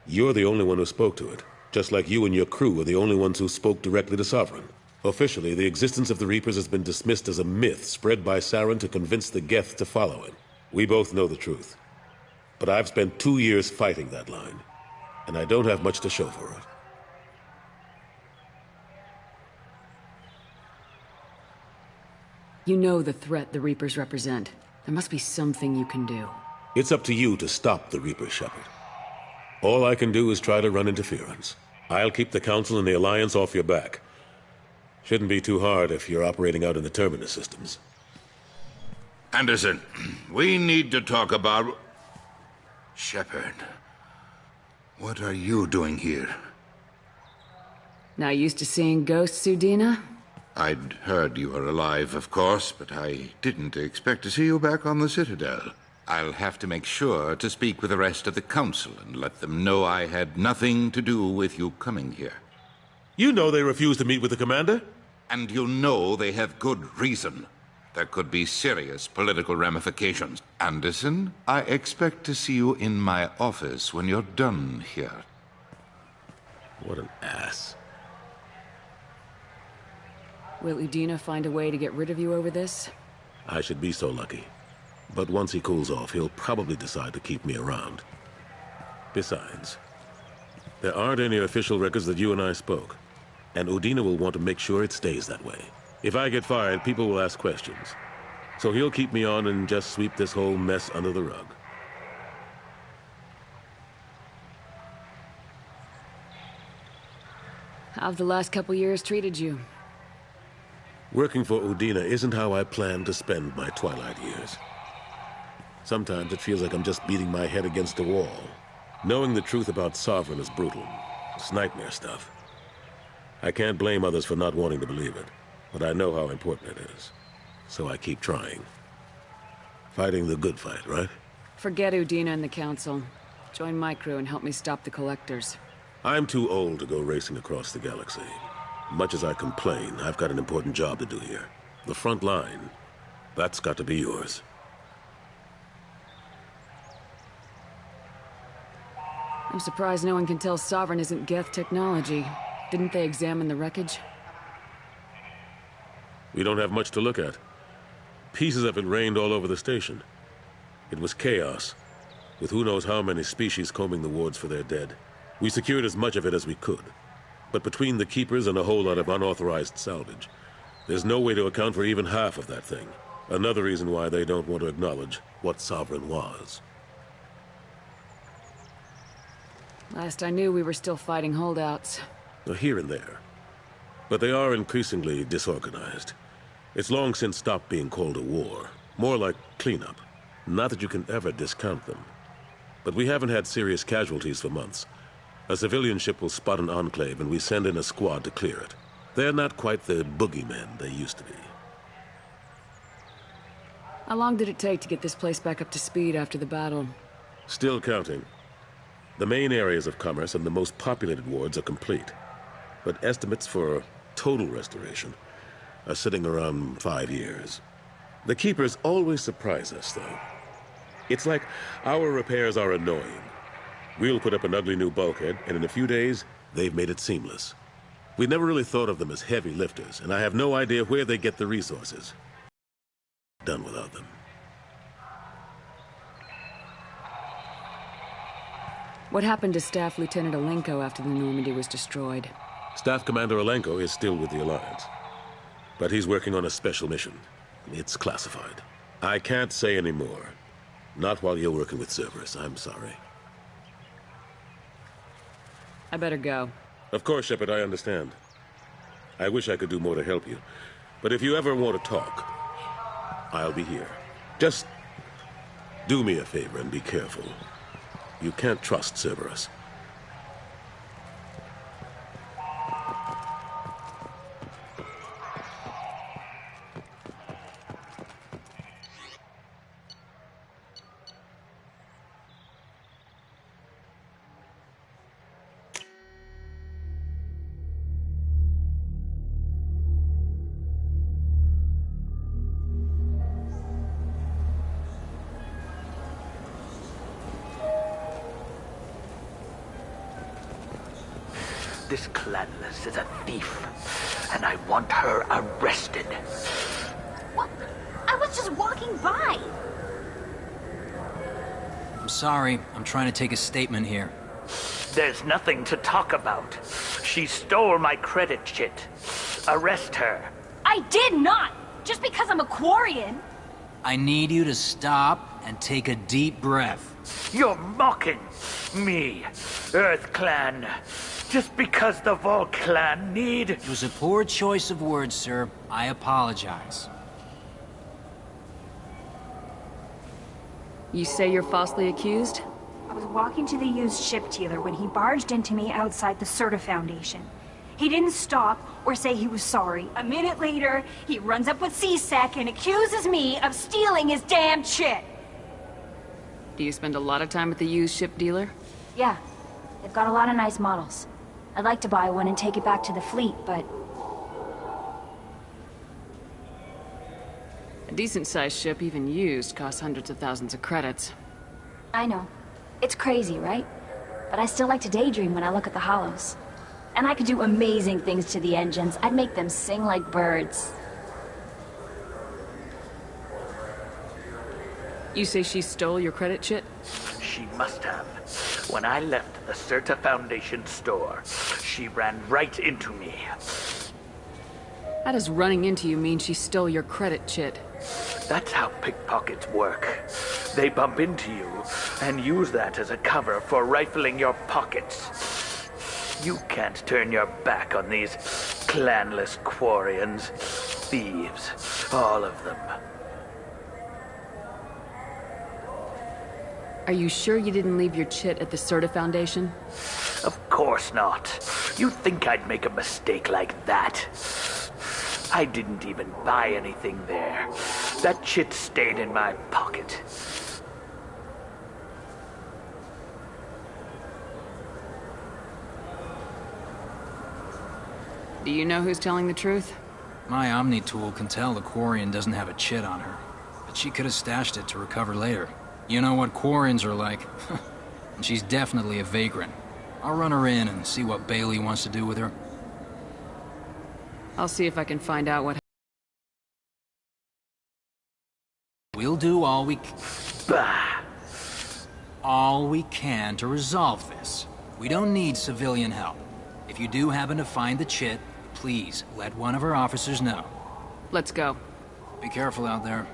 You're the only one who spoke to it, just like you and your crew are the only ones who spoke directly to Sovereign. Officially, the existence of the Reapers has been dismissed as a myth spread by Saren to convince the Geth to follow him. We both know the truth. But I've spent 2 years fighting that line, and I don't have much to show for it. You know the threat the Reapers represent. There must be something you can do. It's up to you to stop the Reapers, Shepard. All I can do is try to run interference. I'll keep the Council and the Alliance off your back. Shouldn't be too hard if you're operating out in the Terminus systems. Anderson, we need to talk about... Shepard, what are you doing here? Not used to seeing ghosts, Udina? I'd heard you were alive, of course, but I didn't expect to see you back on the Citadel. I'll have to make sure to speak with the rest of the Council and let them know I had nothing to do with you coming here. You know they refused to meet with the Commander? And you know they have good reason. There could be serious political ramifications. Anderson, I expect to see you in my office when you're done here. What an ass. Will Udina find a way to get rid of you over this? I should be so lucky. But once he cools off, he'll probably decide to keep me around. Besides, there aren't any official records that you and I spoke. And Udina will want to make sure it stays that way. If I get fired, people will ask questions. So he'll keep me on and just sweep this whole mess under the rug. How have the last couple years treated you? Working for Udina isn't how I planned to spend my twilight years. Sometimes it feels like I'm just beating my head against a wall. Knowing the truth about Sovereign is brutal. It's nightmare stuff. I can't blame others for not wanting to believe it, but I know how important it is. So I keep trying. Fighting the good fight, right? Forget Udina and the Council. Join my crew and help me stop the Collectors. I'm too old to go racing across the galaxy. Much as I complain, I've got an important job to do here. The front line. That's got to be yours. I'm surprised no one can tell Sovereign isn't Geth technology. Didn't they examine the wreckage? We don't have much to look at. Pieces of it rained all over the station. It was chaos, with who knows how many species combing the wards for their dead. We secured as much of it as we could. But between the Keepers and a whole lot of unauthorized salvage, there's no way to account for even half of that thing. Another reason why they don't want to acknowledge what Sovereign was. Last I knew, we were still fighting holdouts. Here and there. But they are increasingly disorganized. It's long since stopped being called a war. More like cleanup. Not that you can ever discount them. But we haven't had serious casualties for months. A civilian ship will spot an enclave and we send in a squad to clear it. They're not quite the boogeymen they used to be. How long did it take to get this place back up to speed after the battle? Still counting. The main areas of commerce and the most populated wards are complete. But estimates for total restoration are sitting around 5 years. The Keepers always surprise us, though. It's like our repairs are annoying. We'll put up an ugly new bulkhead, and in a few days, they've made it seamless. We never really thought of them as heavy lifters, and I have no idea where they get the resources. Done without them. What happened to Staff Lieutenant Alenko after the Normandy was destroyed? Staff Commander Alenko is still with the Alliance. But he's working on a special mission. It's classified. I can't say any more. Not while you're working with Cerberus, I'm sorry. I better go. Of course, Shepard, I understand. I wish I could do more to help you. But if you ever want to talk, I'll be here. Just do me a favor and be careful. You can't trust Cerberus. This Claudless is a thief, and I want her arrested. What? I was just walking by. I'm sorry. I'm trying to take a statement here. There's nothing to talk about. She stole my credit chit. Arrest her. I did not! Just because I'm a Quarian! I need you to stop and take a deep breath. You're mocking me, Earth Clan. Just because the Vol Clan need... It was a poor choice of words, sir. I apologize. You say you're falsely accused? I was walking to the used ship dealer when he barged into me outside the Serta Foundation. He didn't stop or say he was sorry. A minute later, he runs up with C-Sec and accuses me of stealing his damn chit. Do you spend a lot of time at the used ship dealer? Yeah, they've got a lot of nice models. I'd like to buy one and take it back to the fleet, but... A decent-sized ship, even used, costs hundreds of thousands of credits. I know. It's crazy, right? But I still like to daydream when I look at the hollows. And I could do amazing things to the engines. I'd make them sing like birds. You say she stole your credit chit? She must have. When I left the Serta Foundation store, she ran right into me. How does running into you mean she stole your credit chit? That's how pickpockets work. They bump into you and use that as a cover for rifling your pockets. You can't turn your back on these clanless Quarians. Thieves, all of them. Are you sure you didn't leave your chit at the Serta Foundation? Of course not. You'd think I'd make a mistake like that. I didn't even buy anything there. That chit stayed in my pocket. Do you know who's telling the truth? My Omni tool can tell the Quarian doesn't have a chit on her, but she could have stashed it to recover later. You know what Quarians are like. And she's definitely a vagrant. I'll run her in and see what Bailey wants to do with her. I'll see if I can find out what... We'll do all we can to resolve this. We don't need civilian help. If you do happen to find the chit, please let one of our officers know. Let's go. Be careful out there.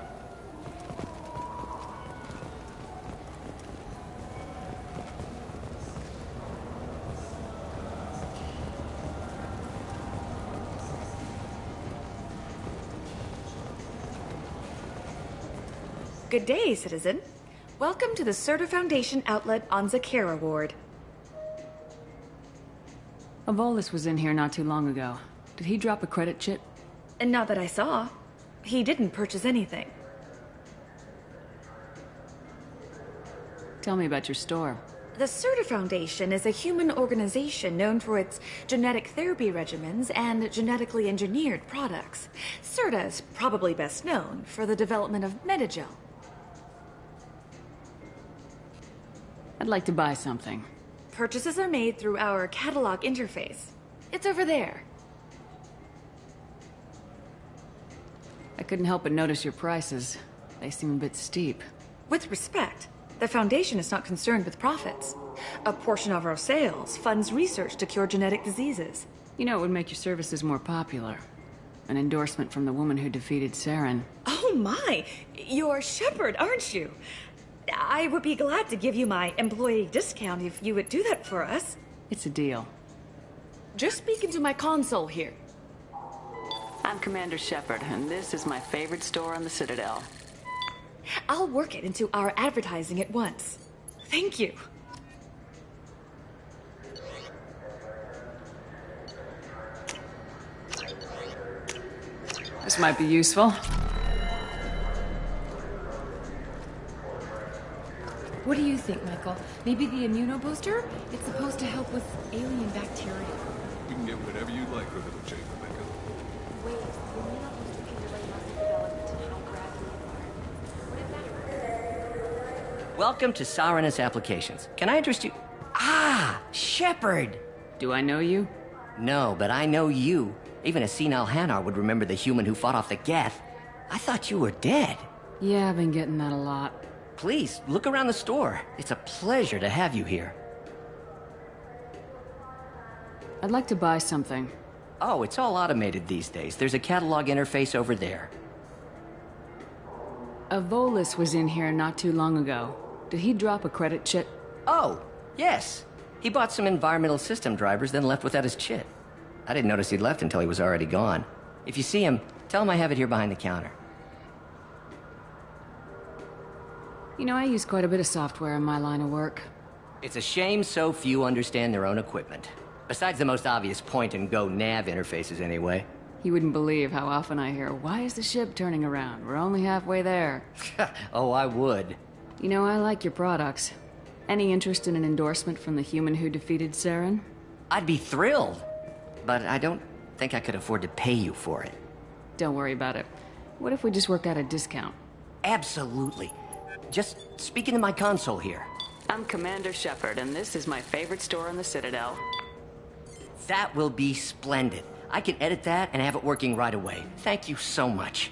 Good day, citizen. Welcome to the Serta Foundation outlet on Zakera Ward. Avolis was in here not too long ago. Did he drop a credit chit? And not that I saw. He didn't purchase anything. Tell me about your store. The Serta Foundation is a human organization known for its genetic therapy regimens and genetically engineered products. Serta is probably best known for the development of Metagel. I'd like to buy something. Purchases are made through our catalog interface. It's over there. I couldn't help but notice your prices. They seem a bit steep. With respect, the Foundation is not concerned with profits. A portion of our sales funds research to cure genetic diseases. You know, it would make your services more popular. An endorsement from the woman who defeated Saren. Oh my! You're Shepard, aren't you? I would be glad to give you my employee discount if you would do that for us. It's a deal. Just speak into my console here. I'm Commander Shepard, and this is my favorite store on the Citadel. I'll work it into our advertising at once. Thank you. This might be useful. What do you think, Michael? Maybe the immunobooster? It's supposed to help with alien bacteria. You can get whatever you'd like for little Jake, Rebecca. Wait, the immunobooster can delay muscle development and help gradually. Welcome to Sarenis Applications. Can I interest you? Ah, Shepard! Do I know you? No, but I know you. Even a senile Hanar would remember the human who fought off the Geth. I thought you were dead. Yeah, I've been getting that a lot. Please, look around the store. It's a pleasure to have you here. I'd like to buy something. Oh, it's all automated these days. There's a catalog interface over there. A Volus was in here not too long ago. Did he drop a credit chit? Oh, yes. He bought some environmental system drivers, then left without his chit. I didn't notice he'd left until he was already gone. If you see him, tell him I have it here behind the counter. You know, I use quite a bit of software in my line of work. It's a shame so few understand their own equipment. Besides the most obvious point-and-go nav interfaces, anyway. You wouldn't believe how often I hear, "Why is the ship turning around? We're only halfway there." Oh, I would. You know, I like your products. Any interest in an endorsement from the human who defeated Saren? I'd be thrilled. But I don't think I could afford to pay you for it. Don't worry about it. What if we just worked out a discount? Absolutely. Just speak into my console here. I'm Commander Shepard, and this is my favorite store on the Citadel. That will be splendid. I can edit that and have it working right away. Thank you so much.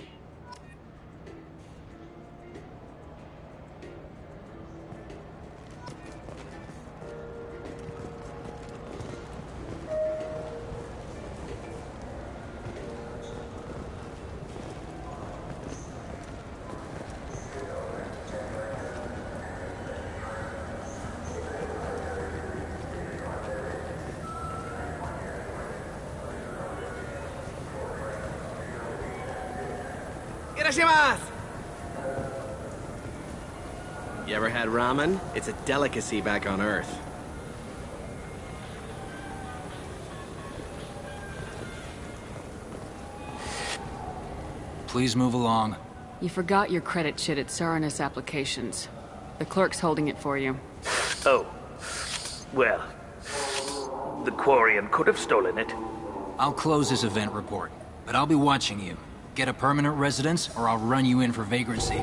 You ever had ramen? It's a delicacy back on Earth. Please move along. You forgot your credit chit at Saranus Applications. The clerk's holding it for you. Oh. Well, the Quarian could have stolen it. I'll close this event report, but I'll be watching you. Get a permanent residence, or I'll run you in for vagrancy.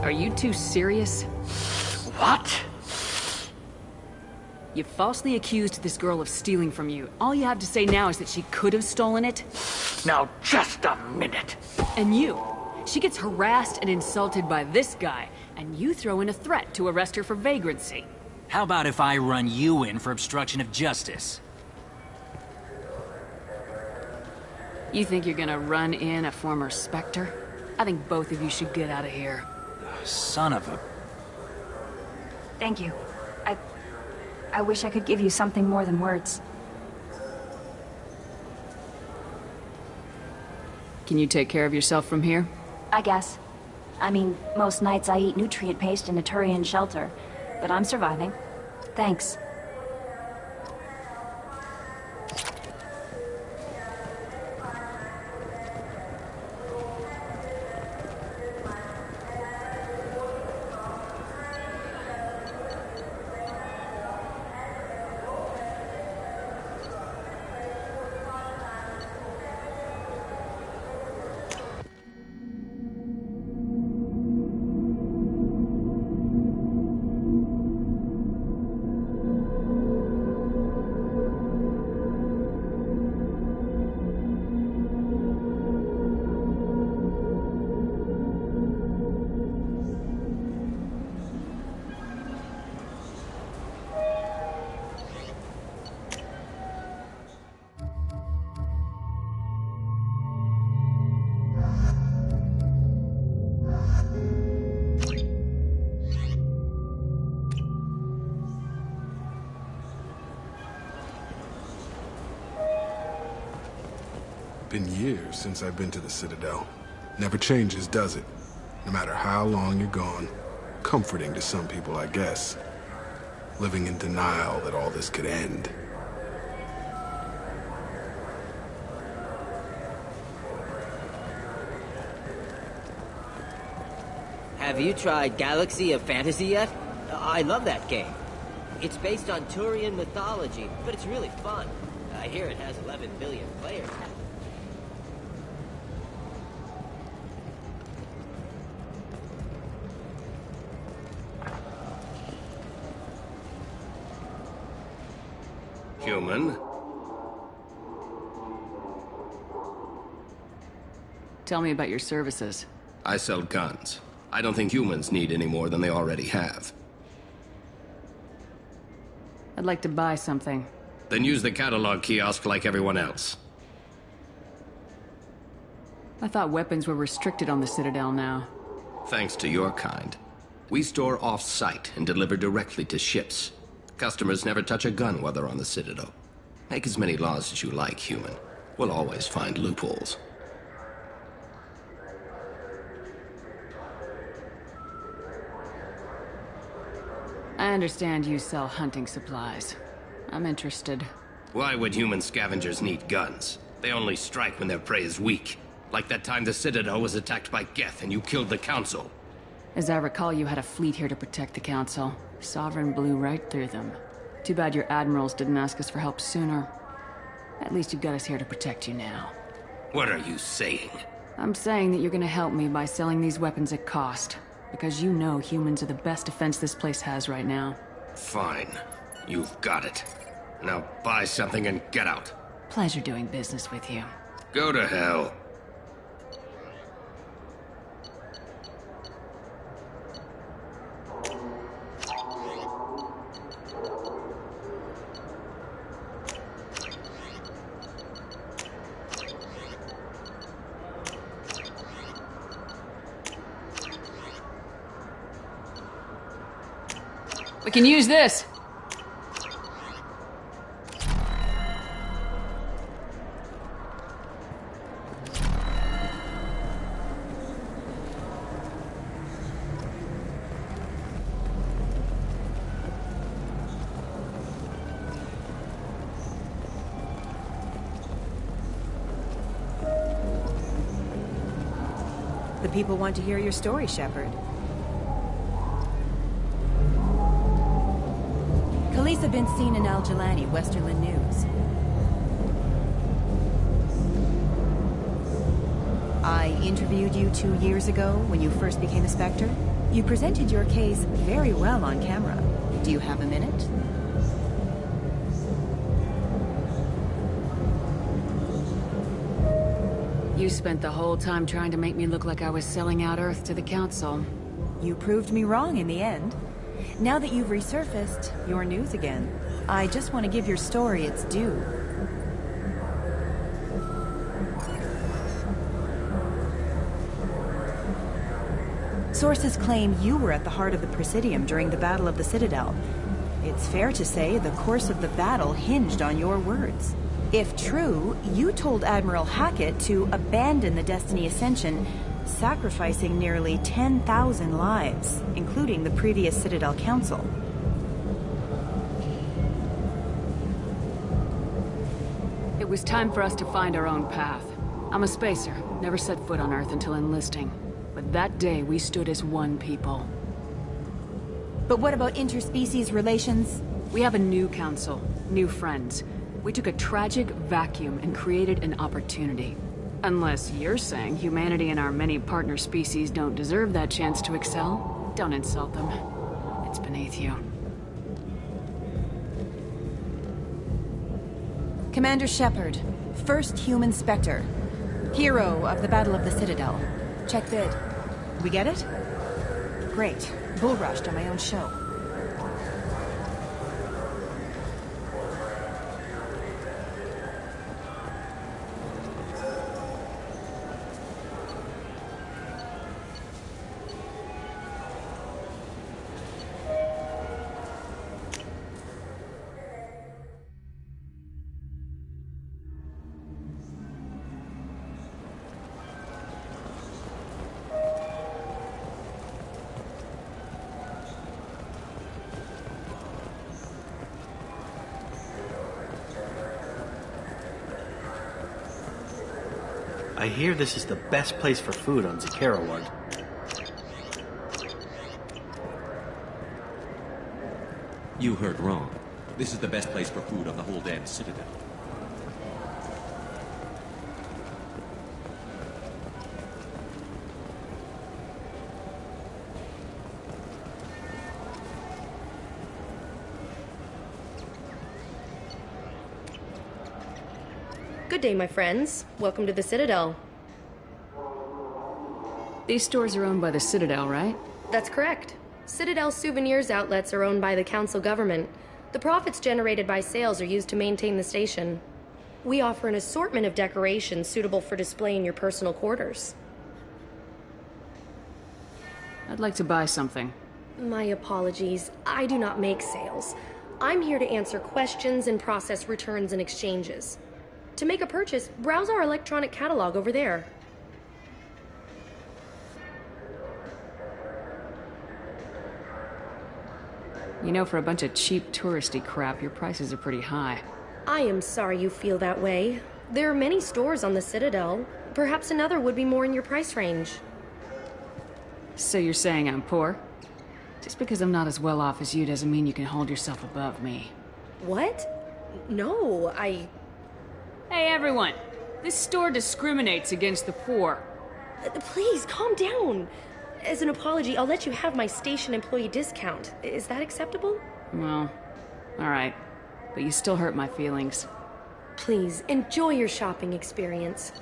Are you two serious? What? You falsely accused this girl of stealing from you. All you have to say now is that she could have stolen it? Now, just a minute. And you. She gets harassed and insulted by this guy, and you throw in a threat to arrest her for vagrancy. How about if I run you in for obstruction of justice? You think you're gonna run in a former Spectre? I think both of you should get out of here. Son of a... Thank you. I wish I could give you something more than words. Can you take care of yourself from here? I guess. I mean, most nights I eat nutrient paste in a Turian shelter, but I'm surviving. Thanks. Been years since I've been to the Citadel. Never changes, does it? No matter how long you're gone. Comforting to some people, I guess. Living in denial that all this could end. Have you tried Galaxy of Fantasy yet? I love that game. It's based on Turian mythology, but it's really fun. I hear it has 11 billion players. Human? Tell me about your services. I sell guns. I don't think humans need any more than they already have. I'd like to buy something. Then use the catalog kiosk like everyone else. I thought weapons were restricted on the Citadel now. Thanks to your kind. We store off-site and deliver directly to ships. Customers never touch a gun while they're on the Citadel. Make as many laws as you like, human. We'll always find loopholes. I understand you sell hunting supplies. I'm interested. Why would human scavengers need guns? They only strike when their prey is weak. Like that time the Citadel was attacked by Geth and you killed the Council. As I recall, you had a fleet here to protect the Council. Sovereign blew right through them. Too bad your admirals didn't ask us for help sooner. At least you've got us here to protect you now. What are you saying? I'm saying that you're gonna help me by selling these weapons at cost. Because you know humans are the best defense this place has right now. Fine. You've got it. Now buy something and get out. Pleasure doing business with you. Go to hell. We can use this! The people want to hear your story, Shepard. Khaleesa been seen in Al-Jalani, Westerland News. I interviewed you 2 years ago when you first became a Spectre. You presented your case very well on camera. Do you have a minute? You spent the whole time trying to make me look like I was selling out Earth to the Council. You proved me wrong in the end. Now that you've resurfaced, you're news again. I just want to give your story its due. Sources claim you were at the heart of the Presidium during the Battle of the Citadel. It's fair to say the course of the battle hinged on your words. If true, you told Admiral Hackett to abandon the Destiny Ascension, sacrificing nearly 10,000 lives, including the previous Citadel Council. It was time for us to find our own path. I'm a spacer, never set foot on Earth until enlisting. But that day, we stood as one people. But what about interspecies relations? We have a new council, new friends. We took a tragic vacuum and created an opportunity. Unless you're saying humanity and our many partner species don't deserve that chance to excel, don't insult them. It's beneath you. Commander Shepard, first human Spectre. Hero of the Battle of the Citadel. Check bid. We get it? Great. Bull rushed on my own show. I hear this is the best place for food on Zakarawan. You heard wrong. This is the best place for food on the whole damn Citadel. Good day, my friends. Welcome to the Citadel. These stores are owned by the Citadel, right? That's correct. Citadel souvenirs outlets are owned by the council government. The profits generated by sales are used to maintain the station. We offer an assortment of decorations suitable for display in your personal quarters. I'd like to buy something. My apologies. I do not make sales. I'm here to answer questions and process returns and exchanges. To make a purchase, browse our electronic catalog over there. You know, for a bunch of cheap touristy crap, your prices are pretty high. I am sorry you feel that way. There are many stores on the Citadel. Perhaps another would be more in your price range. So you're saying I'm poor? Just because I'm not as well off as you doesn't mean you can hold yourself above me. What? No, Hey, everyone! This store discriminates against the poor. Please, calm down. As an apology, I'll let you have my station employee discount. Is that acceptable? Well, alright. But you still hurt my feelings. Please, enjoy your shopping experience.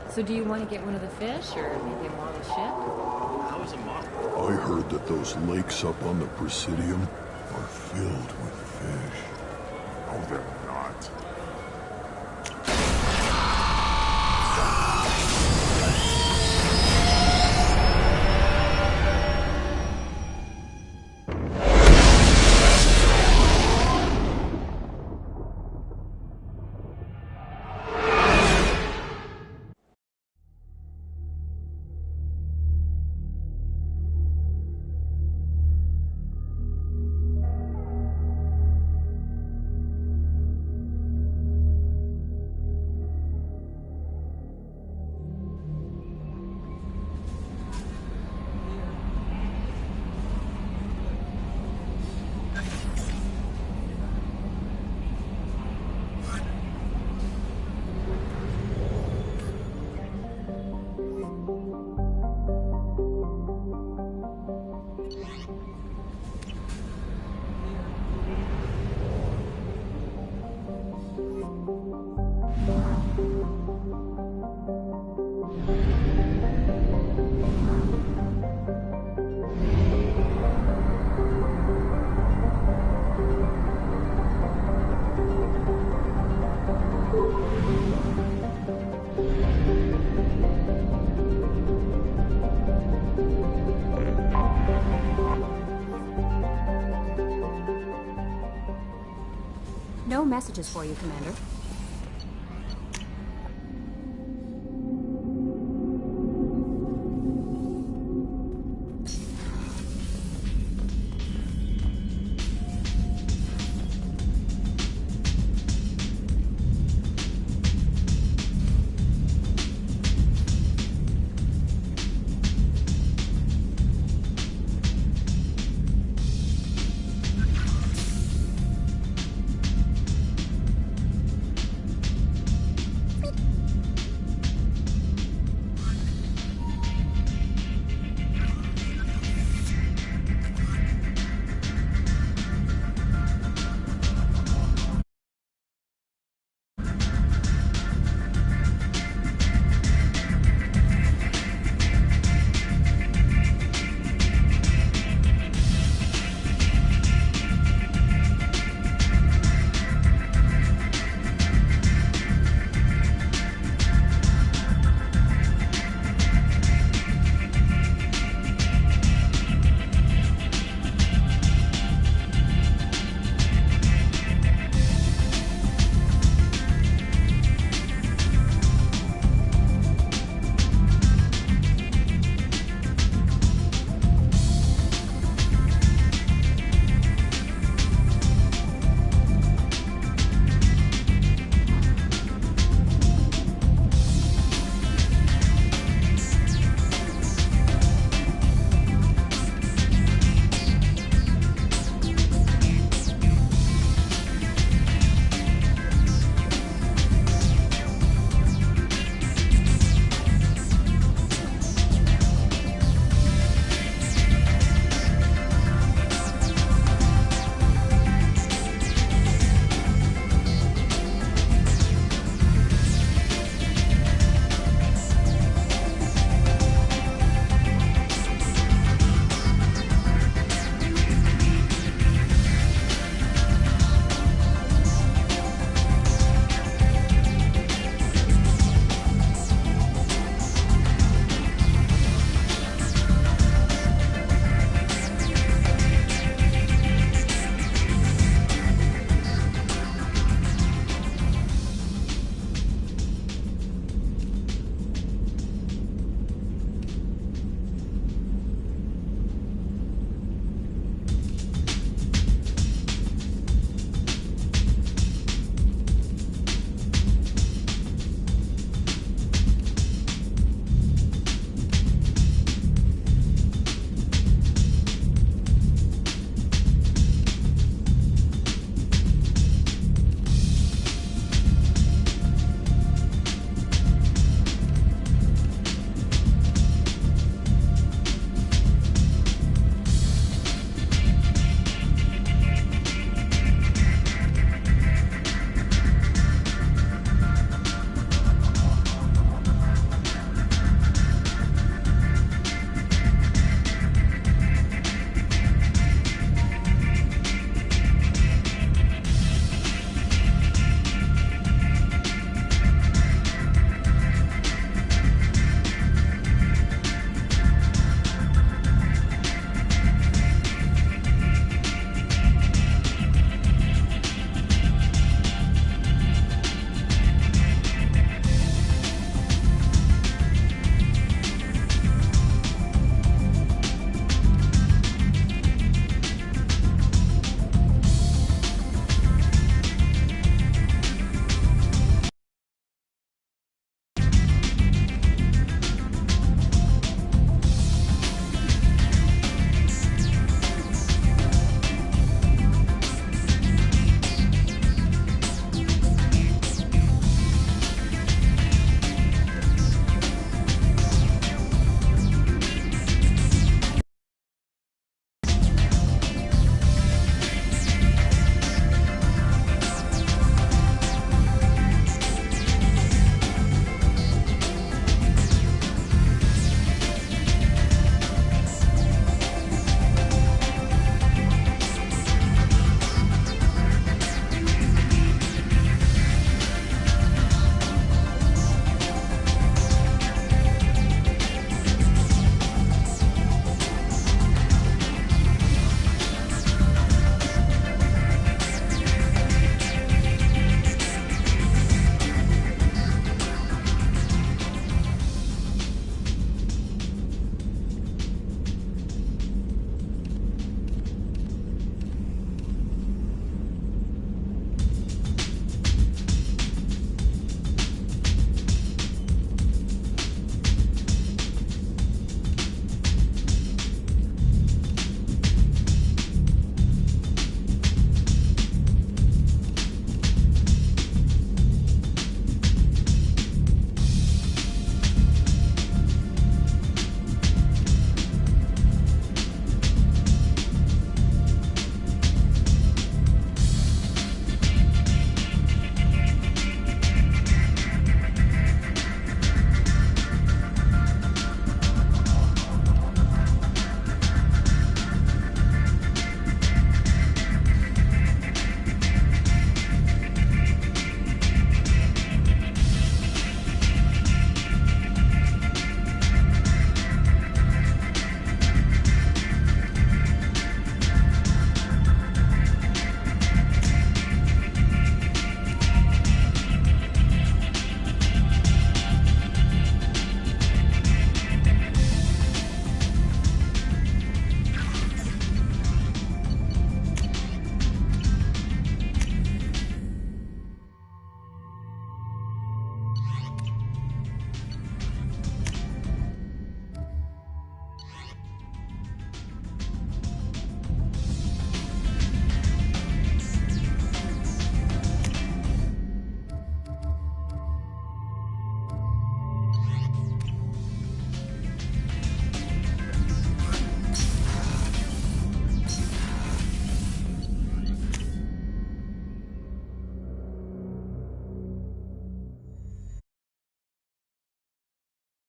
So do you want to get one of the fish, or maybe a model ship? How is a model? I heard that those lakes up on the Presidium are filled with fish. Oh, they're not. No messages for you, Commander.